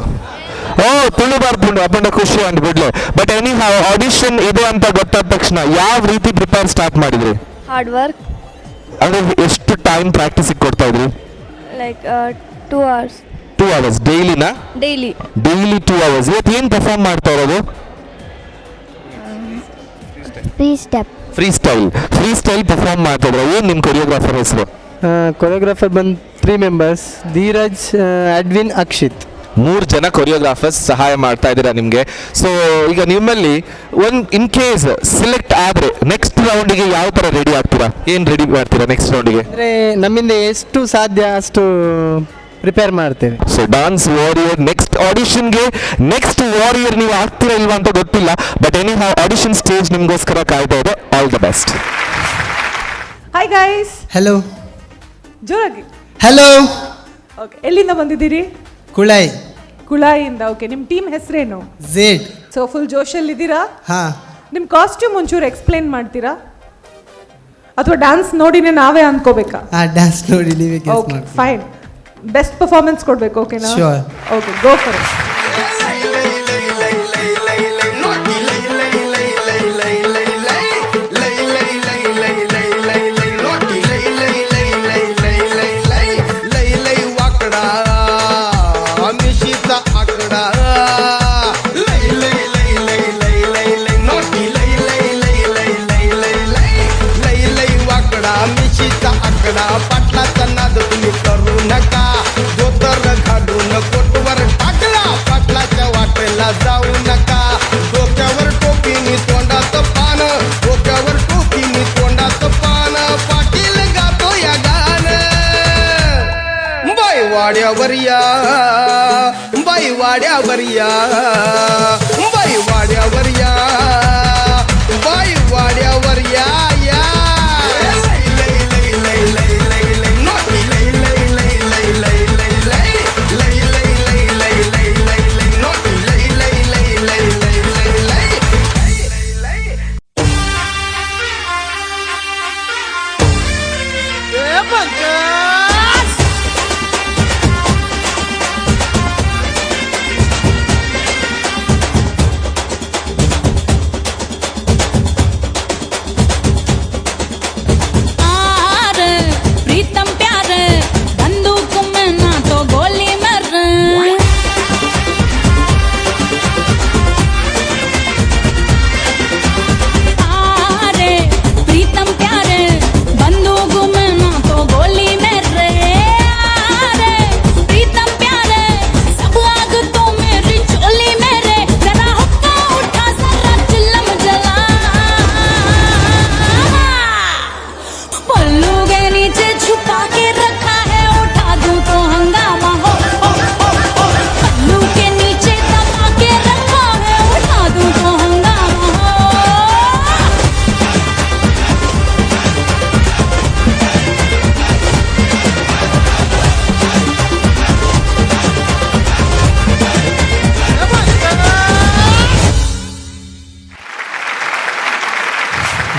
ತುಳು ಬರ್ಪುಂಡು ಅಪ್ಪಂಡ ಖುಷಿ ಅಂತ ಬಿಡ್ಲೆ. ಬಟ್ ಎನಿ ಆಡಿಷನ್ ಇದೆ ಅಂತ ಗೊತ್ತಾದ ತಕ್ಷಣ ಯಾವ ರೀತಿ ಪ್ರಿಪೇರ್ ಸ್ಟಾರ್ಟ್ ಮಾಡಿದ್ರಿ? Hard work. ಅಂದ್ರೆ ಎಷ್ಟು ಟೈಮ್ ಪ್ರಾಕ್ಟೀಸಿಗೆ ಕೊಡ್ತಾ ಇದ್ರಿ? Like 2 hours. 2 hours ಡೈಲಿನಾ? Daily 2 hours. ಇವತ್ತು ಏನು ಪರ್ಫಾರ್ಮ್ ಮಾಡ್ತಾ ಇರೋದು? ಫ್ರೀ ಸ್ಟೈಲ್ ಪರ್ಫಾರ್ಮ್ ಮಾಡ್ತಾ ಇದ್ರೆ. ಏನು ನಿಮ್ಮ ಕೊರಿಯೋಗ್ರಾಫರ್ ಹೆಸರು? ಕೊರಿಯೋಗ್ರಾಫರ್ ಬಂದು 3 members, ಧೀರಜ್, ಅಡ್ವಿನ್, ಅಕ್ಷಿತ್. 3 ಜನ ಕೊರಿಯೋಗ್ರಾಫರ್ಸ್ ಸಹಾಯ ಮಾಡ್ತಾ ಇದ್ದೀರಾ ನಿಮಗೆ. ಸೊ ಈಗ ನಿಮ್ಮಲ್ಲಿ ಇನ್ ಕೇಸ್ ಸೆಲೆಕ್ಟ್ ಆದರೆ ನೆಕ್ಸ್ಟ್ ರೌಂಡಿಗೆ ಯಾವ ಥರ ರೆಡಿ ಆಗ್ತೀರಾ? ಏನು ರೆಡಿ ಮಾಡ್ತೀರಾ ನೆಕ್ಸ್ಟ್ ರೌಂಡಿಗೆ? ಅಂದರೆ ನಮ್ಮಿಂದ ಎಷ್ಟು ಸಾಧ್ಯ ಅಷ್ಟು ಪ್ರಿಪೇರ್ ಮಾಡ್ತೇವೆ. ಸೊ ಡಾನ್ಸ್ ವಾರಿಯರ್ ನೆಕ್ಸ್ಟ್ ಆಡಿಷನ್ಗೆ ನೆಕ್ಸ್ಟ್ ವಾರಿಯರ್ ನೀವು ಆಗ್ತೀರಾ ಇಲ್ವಾ ಅಂತ ಗೊತ್ತಿಲ್ಲ. But any how audition stage ನಿಮಗೋಸ್ಕರ ಕಾಯ್ತಾ ಇದೆ. All the best. Hi guys. Hello. ಜೋರಾಗಿ. ಹಲೋ. ಓಕೆ, ಎಲ್ಲಿಂದ ಬಂದಿದ್ದೀರಿ? ಕುಳಾಯಿಯಿಂದ. ಓಕೆ, ನಿಮ್ಮ ಟೀಮ್ ಹೆಸರೇನು? ಝೆಡ್. ಸೊ ಫುಲ್ ಜೋಶಲ್ಲಿದ್ದೀರಾ? ಹಾಂ. ನಿಮ್ಮ ಕಾಸ್ಟ್ಯೂಮ್ ಒಂಚೂರು ಎಕ್ಸ್ಪ್ಲೇನ್ ಮಾಡ್ತೀರಾ ಅಥವಾ ಡ್ಯಾನ್ಸ್ ನೋಡಿನೇ ನಾವೇ ಅನ್ಕೋಬೇಕಾ? ಡ್ಯಾನ್ಸ್ ನೋಡಿ ನೀವೇ ಗೆಸ್ ಓಕೆ, ಮಾಡಿ. ಫೈನ್. ಬೆಸ್ಟ್ ಪರ್ಫಾರ್ಮೆನ್ಸ್ ಕೊಡಬೇಕು. ಓಕೆನಾ? Sure. Okay, go for it. जाऊ नका डोक्यावर टोपी नि तोंडात पान, डोक्यावर टोपी नि तोंडात पान, पाटील गातो या गान. बाई वाड्यावर या, बाई वाड्यावर या, बाई वाड्यावर या, बाई वाड्यावर या.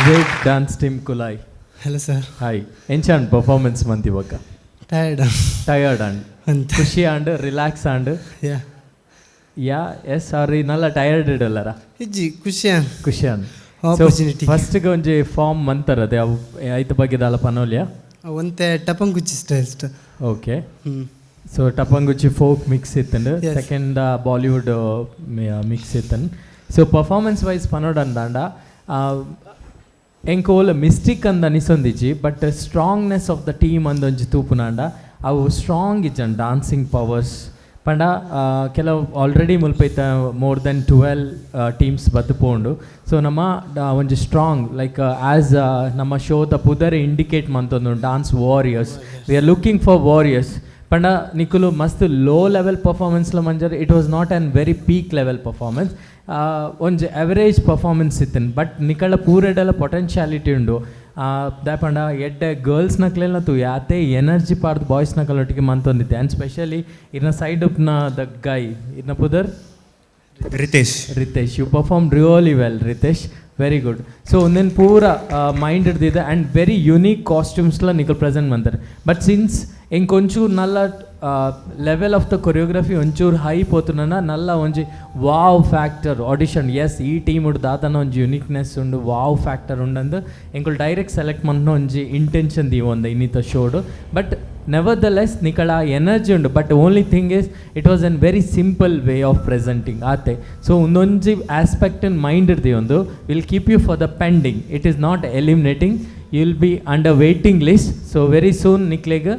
Great dance team Kulai. Hello sir. Hi. Enchant performance manti baka. Tired and ಖುಷಿ and relax and yes sorry nalla tired idallara ಇಜ್ಜಿ ಖುಷಿ opportunity first ಗೆ ಒಂಜಿ ಫಾರ್ಮ್ ಮಂತರದೆ ಅವು ಐತ ಬಗ್ಗೆ ದಾಲ ಪನೋಲಿಯಾ ಒಂತೆ ಟಪಂಗುಚ್ಚಿ ಸ್ಟೈಲ್ ಓಕೆ ಸೊ ಟಪಂಗುಚ್ಚಿ ಫೋಕ್ ಮಿಕ್ಸ್ ಇತ್ತಂಡು ಸೆಕೆಂಡ್ ಬಾಲಿವುಡ್ ಮಿಕ್ಸ್ ಇತ್ತಂಡು ಸೊ ಪರ್ಫಾರ್ಮೆನ್ಸ್ ವೈಸ್ ಪನೋಡಂದಾಂಡ ಎಂಕೋಲ ಮಿಸ್ಟೇಕ್ ಅಂದ ಅನಿಸೊಂದಿಜ್ಜಿ but strongness of the team ಅಂದೊಂಜಿ ತೂಪುನಾಂಡ ಅವು ಸ್ಟ್ರಾಂಗ್ ಇಜ್ಜನ್ ಡಾನ್ಸಿಂಗ್ ಪವರ್ಸ್ ಪಂಡ ಕೆಲವು ಆಲ್ರೆಡಿ ಮುಲ್ಪೈತ ಮೋರ್ ದೆನ್ 12 ಟೀಮ್ಸ್ ಬತ್ತುಪೋಂಡು ಸೊ ನಮ್ಮ ಒಂಜಿ ಸ್ಟ್ರಾಂಗ್ ಲೈಕ್ ಆ್ಯಸ್ ನಮ್ಮ ಶೋದ ಪುದರ್ ಇಂಡಿಕೇಟ್ ಮಂತೊಂದು dance warriors we are looking for warriors ಪಂಡ ನಿಕುಲು ಮಸ್ತ್ ಲೋ ಲೆವೆಲ್ ಪರ್ಫಾರ್ಮೆನ್ಸ್ಲ ಮಂಜರ್ it was not an very peak level performance ಒಂಜಿ ಅವರೇಜ್ ಪರ್ಫಾರ್ಮೆನ್ಸ್ ಇತ್ತನ್ ಬಟ್ ನಿಕಳ ಪೂರೆಡೆಲ್ಲ ಪೊಟೆನ್ಶಿಯಾಲಿಟಿ ಉಂಡು ದಾಪಂಡ ಎಡ್ಡೆ ಗರ್ಲ್ಸ್ನಕ್ಲೆಲ್ಲ ತು ಯಾತೆ ಎನರ್ಜಿ ಪಾರ್ದು ಬಾಯ್ಸ್ನಕಲೊಟ್ಟಿಗೆ ಮಂತೊಂದಿತ್ತೆ ಆ್ಯಂಡ್ ಸ್ಪೆಷಲಿ ಇನ್ನ ಸೈಡ್ ಉಪ್ನ ದ ಗೈ ಇನ್ನ ಪುದರ್ Ritesh you perform really well Ritesh very good so ಒಂದೇನು ಪೂರ ಮೈಂಡ್ ಹಿಡ್ದಿದೆ ಆ್ಯಂಡ್ ವೆರಿ ಯುನೀಕ್ ಕಾಸ್ಟ್ಯೂಮ್ಸ್ಲ ನಿಕಲ್ ಪ್ರೆಸೆಂಟ್ ಮಾಡ್ತಾರೆ ಬಟ್ ಸಿನ್ಸ್ ఇంకొంచూరు నల్ల లెవెల్ ఆఫ్ ద కొరియోగ్రఫీ ಒಂಚೂರು ಹೈ పోతున్నా నల్ల ಒಂಜಿ ವಾವ್ ಫ್ಯಾಕ್ಟರ್ ಆಡಿಷನ್ ಎಸ್ ಈ ಟೀಮ್ ಉಡು ದಾತನ ಒಂಜಿ ಯುನಿಕ್ನೆಸ್ ಉಂಡು ವಾವ್ ಫ್ಯಾಕ್ಟರ್ ಉಂಡಂದು ಎಂಕುಲು ಡೈರೆಕ್ಟ್ ಸೆಲೆಕ್ಟ್ ಮನ್ನ ಒಂಜಿ ಇಂಟೆನ್ಷನ್ ದೀವೊಂದು ಇನ್ನಿತ ಶೋಡು ಬಟ್ ನೆವರ್ದಲೆಸ್ ನಿಕಳ ಎನರ್ಜಿ ಉಂಡು but only thing is it was an very simple way of presenting ಆತೆ ಸೊ ಒಂದೊಂಜಿ ಆಸ್ಪೆಕ್ಟ್ ಇನ್ ಮೈಂಡ್ ಇರ್ದಿ ಒಂದು will keep you for the pending it is not eliminating you will be under waiting list so very soon ನಿಕ್ಲೆಗ್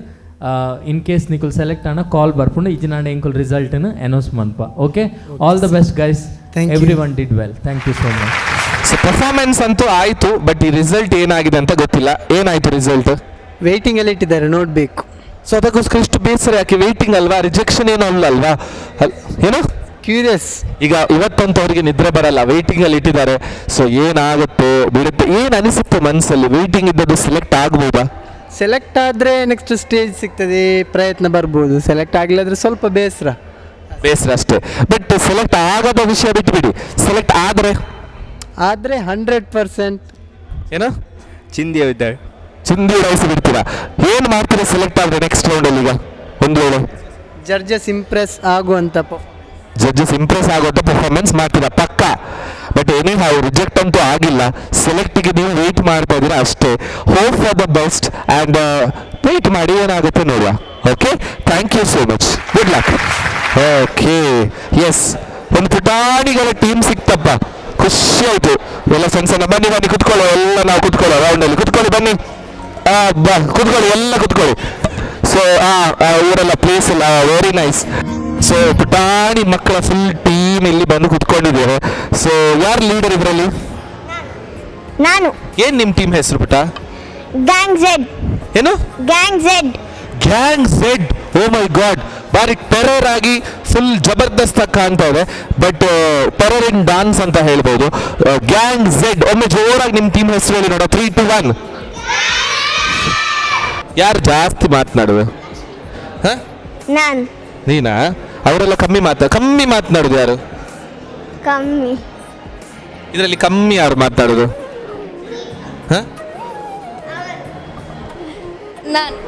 in case ನಿಕುಲ್ select ಆನ call ಬರ್ಪುಂಡು ಇಜಿನಾಡೆ ಎಂಕುಲ್ ರಿಸಲ್ಟ್ನ ಅನೌನ್ಸ್ ಮನ್ಪ okay all the best guys every one did well thank you so much so performance ಅಂತೂ ಆಯಿತು ಬಟ್ ಈ ರಿಸಲ್ಟ್ ಏನಾಗಿದೆ ಅಂತ ಗೊತ್ತಿಲ್ಲ ಏನಾಯಿತು ರಿಸಲ್ಟ್ ವೇಟಿಂಗ್ ಅಲ್ಲಿ ಇಟ್ಟಿದ್ದಾರೆ ನೋಡಬೇಕು ಸೊ ಅದಕ್ಕೋಸ್ಕರ ಇಷ್ಟು ಬೇಸರ ಯಾಕೆ ವೇಟಿಂಗ್ ಅಲ್ವಾ ರಿಜೆಕ್ಷನ್ ಏನೂ ಅಲ್ವಾ ಏನು ಕ್ಯೂರಿಯಸ್ ಈಗ ಇವತ್ತಂತೂ ಅವರಿಗೆ ನಿದ್ರೆ ಬರಲ್ಲ ವೇಟಿಂಗ್ ಅಲ್ಲಿ ಇಟ್ಟಿದ್ದಾರೆ ಸೊ ಏನಾಗುತ್ತೋ ಬಿಡುತ್ತೆ ಏನು ಅನಿಸುತ್ತೆ ಮನಸ್ಸಲ್ಲಿ ವೇಟಿಂಗ್ ಇದ್ದದ್ದು ಸೆಲೆಕ್ಟ್ ಆಗ್ಬೋದಾ ಸೆಲೆಕ್ಟ್ ಆದರೆ ನೆಕ್ಸ್ಟ್ ಸ್ಟೇಜ್ ಸಿಗ್ತದೆ ಪ್ರಯತ್ನ ಬರ್ಬೋದು ಸೆಲೆಕ್ಟ್ ಆಗಲಿಲ್ಲದ್ರೆ ಸ್ವಲ್ಪ ಬೇಸರ ಅಷ್ಟೇ ಬಟ್ ಸೆಲೆಕ್ಟ್ ಆಗದ ವಿಷಯ ಬಿಟ್ಟುಬಿಡಿ ಸೆಲೆಕ್ಟ್ ಆದರೆ 100% ಏನು ಚಿಂದಿ ಇದ್ದಾರೆ ಚಿಂದಿ ರೈಸ್ ಬಿಡ್ತೀರಾ ಏನು ಮಾಡ್ತೀರಾ ಸೆಲೆಕ್ಟ್ ಆದರೆ ನೆಕ್ಸ್ಟ್ ರೌಂಡಲ್ಲಿ ಈಗ ಒಂದು ವೇಳೆ ಜಡ್ಜಸ್ ಇಂಪ್ರೆಸ್ ಆಗುವಂಥ ಜಡ್ಜಸ್ ಇಂಪ್ರೆಸ್ ಆಗುವಂಥ ಪರ್ಫಾರ್ಮೆನ್ಸ್ ಮಾಡ್ತೀರಾ ಪಕ್ಕ ಬಟ್ ಎನಿ ಹೌ ರಿಜೆಕ್ಟ್ ಅಂತೂ ಆಗಿಲ್ಲ ಸೆಲೆಕ್ಟಿಗೆ ನೀವು ವೆಯ್ಟ್ ಮಾಡ್ತಾ ಇದ್ದೀರಾ ಅಷ್ಟೇ hope for the best and wait ಮಾಡಿ ಏನಾಗುತ್ತೆ ನೋಡುವ okay thank you so much good luck okay yes ಒಂದು ಪುಟಾಣಿಗಳ ಟೀಮ್ ಸಿಕ್ತಪ್ಪ ಖುಷಿ ಆಯಿತು ಎಲ್ಲ ಸಣ್ಣ ಸಣ್ಣ ಬನ್ನಿ ಕುತ್ಕೊಳ್ಳೋ ಎಲ್ಲ ನಾವು ಕುತ್ಕೊಳ್ಳೋ ರೌಂಡಲ್ಲಿ ಕುತ್ಕೊಳ್ಳಿ ಬನ್ನಿ ಬಾ ಕುತ್ಕೊಳ್ಳಿ ಎಲ್ಲ ಕುತ್ಕೊಳ್ಳಿ ಸೊ ಇವರೆಲ್ಲ ಪ್ಲೇಸ್ ಎಲ್ಲ ವೆರಿ ನೈಸ್ ಸೊ ಪುಟಾಣಿ ಮಕ್ಕಳ ಫುಲ್ ಟೀಮ್ ಇಲ್ಲಿ ಬಂದು ಕುತ್ಕೊಂಡಿದ್ದೇವೆ ಸೊ ಯಾರು ಲೀಡರ್ ಇದರಲ್ಲಿ ನಾನು ಏನ್ ನಿಮ್ ಟೀಮ್ ಹೆಸರು ಪುಟ ಗ್ಯಾಂಗ್ ಝೆಡ್ ಏನು ಗ್ಯಾಂಗ್ ಝೆಡ್ ಓ ಮೈ ಗಾಡ್ ಬಾರಿ ಟೆರರ್ ಆಗಿ ಫುಲ್ ಜಬರ್ದಸ್ತ್ ಕಾಣ್ತಾ ಇದೆ ಬಟ್ ಟೆರರ್ ಇನ್ ಡಾನ್ಸ್ ಅಂತ ಹೇಳ್ಬೋದು ಗ್ಯಾಂಗ್ ಝೆಡ್ ಒಮ್ಮೆ ಜೋರಾಗಿ ನಿಮ್ ಟೀಮ್ ಹೆಸರು ಹೇಳಿ ನೋಡ 3, 2, 1 ಯಾರು ಜಾಸ್ತಿ ಮಾತನಾಡುವೆ ನಾನು ನೀನಾ ಅವರೆಲ್ಲ ಕಮ್ಮಿ ಮಾತನಾಡುದು ಯಾರು ಕಮ್ಮಿ ಇದರಲ್ಲಿ ಕಮ್ಮಿ ಯಾರು ಮಾತನಾಡುದು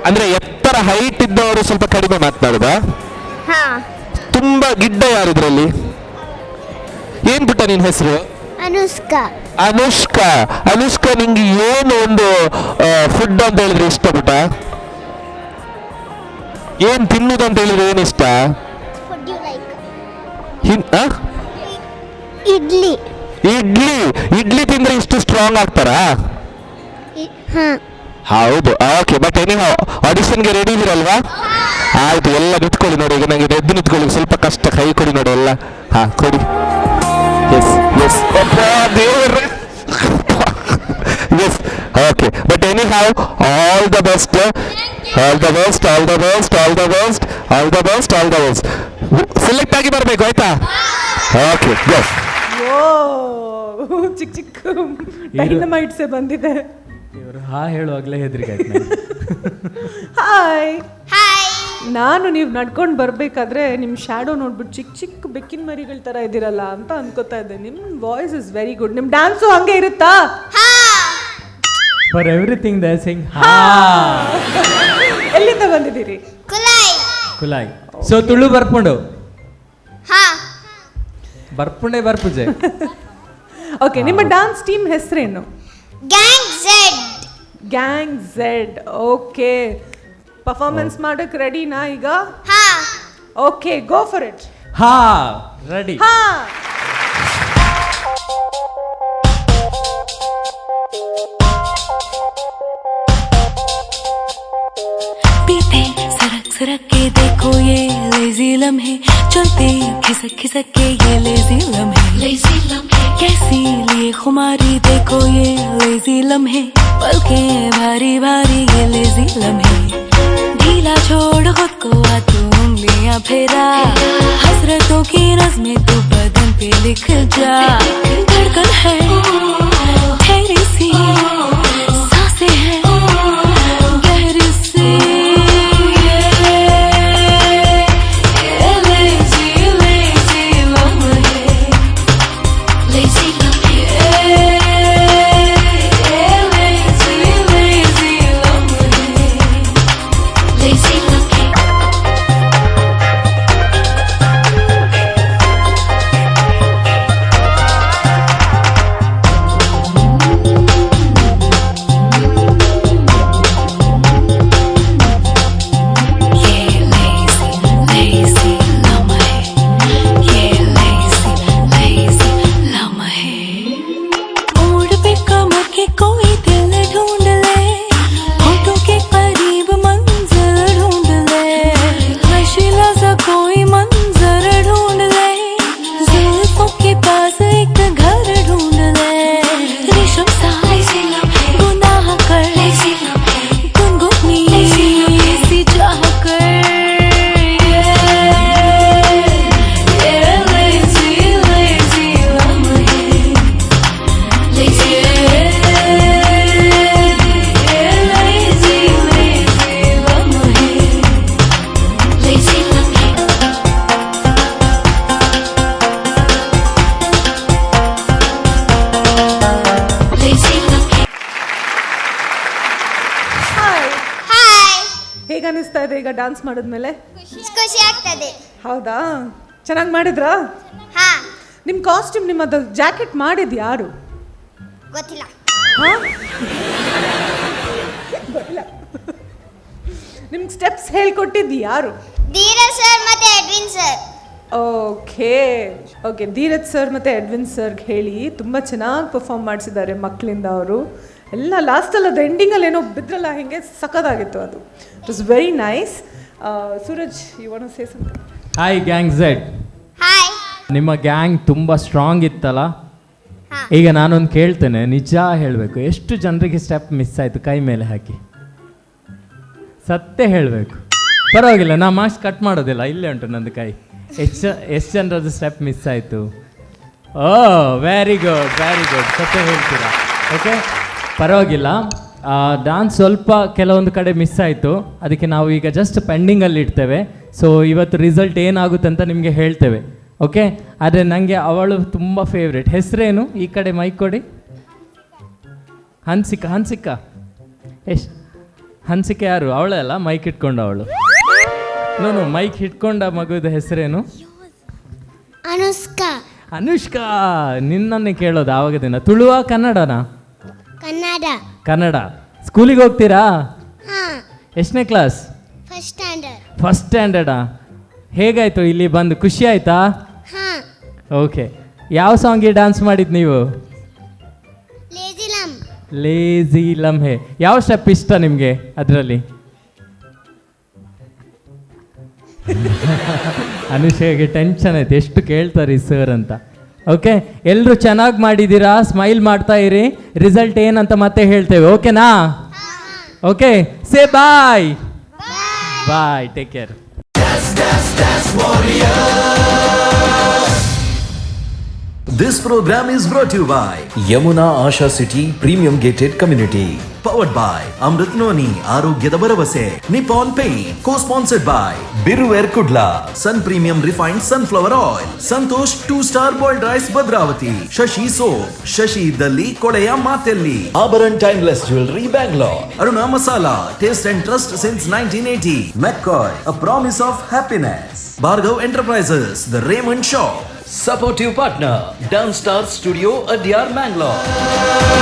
ಅಂದ್ರೆ ಎತ್ತರ ಹೈಟ್ ಇದ್ದವರು ಸ್ವಲ್ಪ ಕಡಿಮೆ ಮಾತನಾಡುದಾ ತುಂಬಾ ಗಿಡ್ಡ ಯಾರು ಇದರಲ್ಲಿ ಏನ್ ಪುಟ್ಟ ನಿನ್ ಹೆಸರು ಅನುಷ್ಕಾ ನಿಂಗೆ ಏನು ಒಂದು ಫುಡ್ ಅಂತ ಹೇಳಿದ್ರೆ ಇಷ್ಟ ಪುಟ್ಟ ಏನ್ ತಿನ್ನುದು ಅಂತ ಹೇಳಿದ್ರೆ ಏನ್ ಇಷ್ಟ ಇಡ್ಲಿ ತಿಂದ್ರೆ ಇಷ್ಟು ಸ್ಟ್ರಾಂಗ್ ಆಗ್ತಾರಾ ಹೌದು ಓಕೆ ಬಟ್ ಎನಿ ಆಡಿಷನ್ಗೆ ರೆಡಿ ಇದ್ದೀರಲ್ವಾ ಆಯ್ತು ಎಲ್ಲ ನಿಂತ್ಕೊಳ್ಳಿ ನೋಡಿ ಈಗ ನಂಗೆ ಎದ್ದು ನಿಂತ್ಕೊಳ್ಳಿ ಸ್ವಲ್ಪ ಕಷ್ಟ ಕೈ ಕೊಡಿ ನೋಡಿ ಎಲ್ಲ ಕೊಡಿ yes yes okay but any all the best select ಆಗಿ ಬರಬೇಕು ಆಯ್ತಾ ಓಕೆ ಗೋ ಚಿಕ್ಕ ಡೈನಮೈಟ್ಸೇ ಬಂದಿದೆ ಇವರು ಹೇಳುವಾಗಲೇ ಹೆದರಿಕೆ ಹಾಯ್ ನಾನು ನೀವು ನಡ್ಕೊಂಡು ಬರಬೇಕಾದ್ರೆ ನಿಮ್ಮ ಶ್ಯಾಡೋ ನೋಡ್ಬಿಟ್ಟು ಚಿಕ್ಕ ಬೆಕ್ಕಿನ ಮರಿಗಳ ಥರ ಇದ್ದೀರಲ್ಲ ಅಂತ ಅನ್ಕೋತಾ ಇದ್ದೆ ನಿಮ್ಮ ವಾಯ್ಸ್ ಇಸ್ ವೆರಿ ಗುಡ್ ನಿಮ್ಮ ಡ್ಯಾನ್ಸು ಹಂಗೆ ಇರುತ್ತಾ ಫಾರ್ ಎವ್ರಿಥಿಂಗ್ ದೇ ಸಿಂಗ್ ಎಲ್ಲಿಂದ ಬಂದಿದ್ದೀರಿ ಕುಲಾಯ್ ಸೊ ತುಳು ಬರ್ಪುಂಡು ಬರ್ಪುಜೆ ಓಕೆ ನಿಮ್ಮ ಡ್ಯಾನ್ಸ್ ಟೀಮ್ ಹೆಸರೇನು ಗ್ಯಾಂಗ್ ಝೆಡ್ ಓಕೆ ಪರ್ಫಾರ್ಮೆನ್ಸ್ ಮಾಡೋಕೆ ರೆಡಿನಾ ಈಗ okay go for it ready पीते सरक के देखो ये लेजी लम्हे चलते खिसक के ये लेजी लम्हे कैसी लिए खुमारी देखो ये लेजी लम्हे पलके भारी ये लेजी लम्हे ढीला छोड़ खुद को आ तू उंगलियां फेरा हसरतों की नज़्में तू बदन पे लिख जा धड़कन है ठहरी सी सांसें हैं गहरी सी Lazy love. ಆಗ್ತದೆ ಈಗ ಡ್ಯಾನ್ಸ್ ಮಾಡಿದ್ಮೇಲೆ? ಖುಷಿ ಆಗ್ತದೆ. ಹೌದಾ? ಚೆನ್ನಾಗಿ ಮಾಡಿದ್ರಾ? ಹಾ. ನಿಮ್ಮ ಕಾಸ್ಟ್ಯೂಮ್ ನಿಮ್ಮದು ಜಾಕೆಟ್ ಮಾಡಿದ್ದು ಯಾರು? ಗೊತ್ತಿಲ್ಲ. ನಿಮ್ಗೆ ಸ್ಟೆಪ್ಸ್ ಹೇಳ್ಕೊಟ್ಟಿದ್ದು ಯಾರು? ಧೀರಜ್ ಸರ್ ಮತ್ತೆ Edwin sir. Okay Dheeraj sir ಮತ್ತು ಎಡ್ವಿನ್ ಸರ್ಗೆ ಹೇಳಿ ತುಂಬ ಚೆನ್ನಾಗಿ ಪರ್ಫಾರ್ಮ್ ಮಾಡಿಸಿದ್ದಾರೆ ಮಕ್ಕಳಿಂದ ಅವರು ಎಲ್ಲ. ಲಾಸ್ಟಲ್ಲಿ ಅದು ಎಂಡಿಂಗಲ್ಲಿ ಏನೋ ಬಿದ್ರಲ್ಲ ಹಿಂಗೆ ಸಖತ್ತಾಗಿತ್ತು ಅದು. It was very nice. Suraj you want to say something? Hi gang Z. Hi. ನಿಮ್ಮ ಗ್ಯಾಂಗ್ ತುಂಬ ಸ್ಟ್ರಾಂಗ್ ಇತ್ತಲ್ಲ. ಈಗ ನಾನೊಂದು ಕೇಳ್ತೇನೆ, ನಿಜ ಹೇಳಬೇಕು, ಎಷ್ಟು ಜನರಿಗೆ ಸ್ಟೆಪ್ ಮಿಸ್ ಆಯಿತು ಕೈ ಮೇಲೆ ಹಾಕಿ? ಸತ್ಯ ಹೇಳಬೇಕು, ಪರವಾಗಿಲ್ಲ, ನಾ ಮಾರ್ಕ್ಸ್ ಕಟ್ ಮಾಡೋದಿಲ್ಲ, ಇಲ್ಲೇ ಉಂಟು ನಂದು ಕೈ. ಎಷ್ಟು ಜನರದ್ದು ಸ್ಟೆಪ್ ಮಿಸ್ ಆಯಿತು? ವೆರಿ ಗುಡ್ ಸತ್ಯ ಹೇಳ್ತೀರಾ. ಓಕೆ, ಪರವಾಗಿಲ್ಲ. ಡಾನ್ಸ್ ಸ್ವಲ್ಪ ಕೆಲವೊಂದು ಕಡೆ ಮಿಸ್ ಆಯಿತು, ಅದಕ್ಕೆ ನಾವು ಈಗ ಜಸ್ಟ್ ಪೆಂಡಿಂಗಲ್ಲಿ ಇಡ್ತೇವೆ. ಸೊ ಇವತ್ತು ರಿಸಲ್ಟ್ ಏನಾಗುತ್ತೆ ಅಂತ ನಿಮಗೆ ಹೇಳ್ತೇವೆ. ಓಕೆ, ಆದರೆ ನನಗೆ ಅವಳು ತುಂಬ ಫೇವ್ರೇಟ್. ಹೆಸರೇನು? ಈ ಕಡೆ ಮೈಕ್ ಕೊಡಿ. ಹನ್ಸಿಕಾ ಹನ್ಸಿಕೆ ಯಾರು? ಅವಳೇ ಅಲ್ಲ ಮೈಕ್ ಇಟ್ಕೊಂಡ ಅವಳು? ನೋನು ಮೈಕ್ ಹಿಡ್ಕೊಂಡ ಮಗುದ ಹೆಸರೇನು? ಅನುಷ್ಕಾ. ನಿನ್ನನ್ನೇ ಕೇಳೋದು ಆವಾಗ ದಿನ. ತುಳುವ ಕನ್ನಡನಾ? ಕನ್ನಡ. ಸ್ಕೂಲಿಗೆ ಹೋಗ್ತೀರಾ? ಎಷ್ಟನೇ ಕ್ಲಾಸ್? ಫಸ್ಟ್ ಸ್ಟ್ಯಾಂಡರ್ಡಾ? ಹೇಗಾಯ್ತು ಇಲ್ಲಿ ಬಂದು? ಖುಷಿ ಆಯ್ತಾ? ಓಕೆ, ಯಾವ ಸಾಂಗಿಗೆ ಡ್ಯಾನ್ಸ್ ಮಾಡಿದ್ದು ನೀವು? ಲೇಜಿ ಲಮ್ಹೆ. ಯಾವ ಸ್ಟೆಪ್ ಇಷ್ಟ ನಿಮಗೆ ಅದರಲ್ಲಿ? ಅನುಷೆಗೆ ಟೆನ್ಷನ್ ಆಯ್ತು, ಎಷ್ಟು ಕೇಳ್ತಾರೆ ಸರ್ ಅಂತ. ಓಕೆ, ಎಲ್ಲರೂ ಚೆನ್ನಾಗಿ ಮಾಡಿದ್ದೀರಾ, ಸ್ಮೈಲ್ ಮಾಡ್ತಾ ಇರಿ. ರಿಸಲ್ಟ್ ಏನಂತ ಮತ್ತೆ ಹೇಳ್ತೇವೆ, ಓಕೆನಾ? Okay, say bye. Bye, take care. This program is brought to you by Yamuna Asha City Premium Gated Community. Powered by Amrit Noni Arogyada Baravase. Nippon Paint. Co-sponsored by Birruware Kudla. Sun Premium Refined Sunflower Oil. Santosh 2-star Boiled Rice Bhadravati. Shashi Soap. Shashi Dalli Kodeya Matelli. Abaran Timeless Jewelry Bangalore. Aruna Masala. Taste and trust since 1980. McCoy. A promise of happiness. Bhargav Enterprises. The Raymond Shop. Supportive partner, Dance Star Studio, Adyar, Mangalore.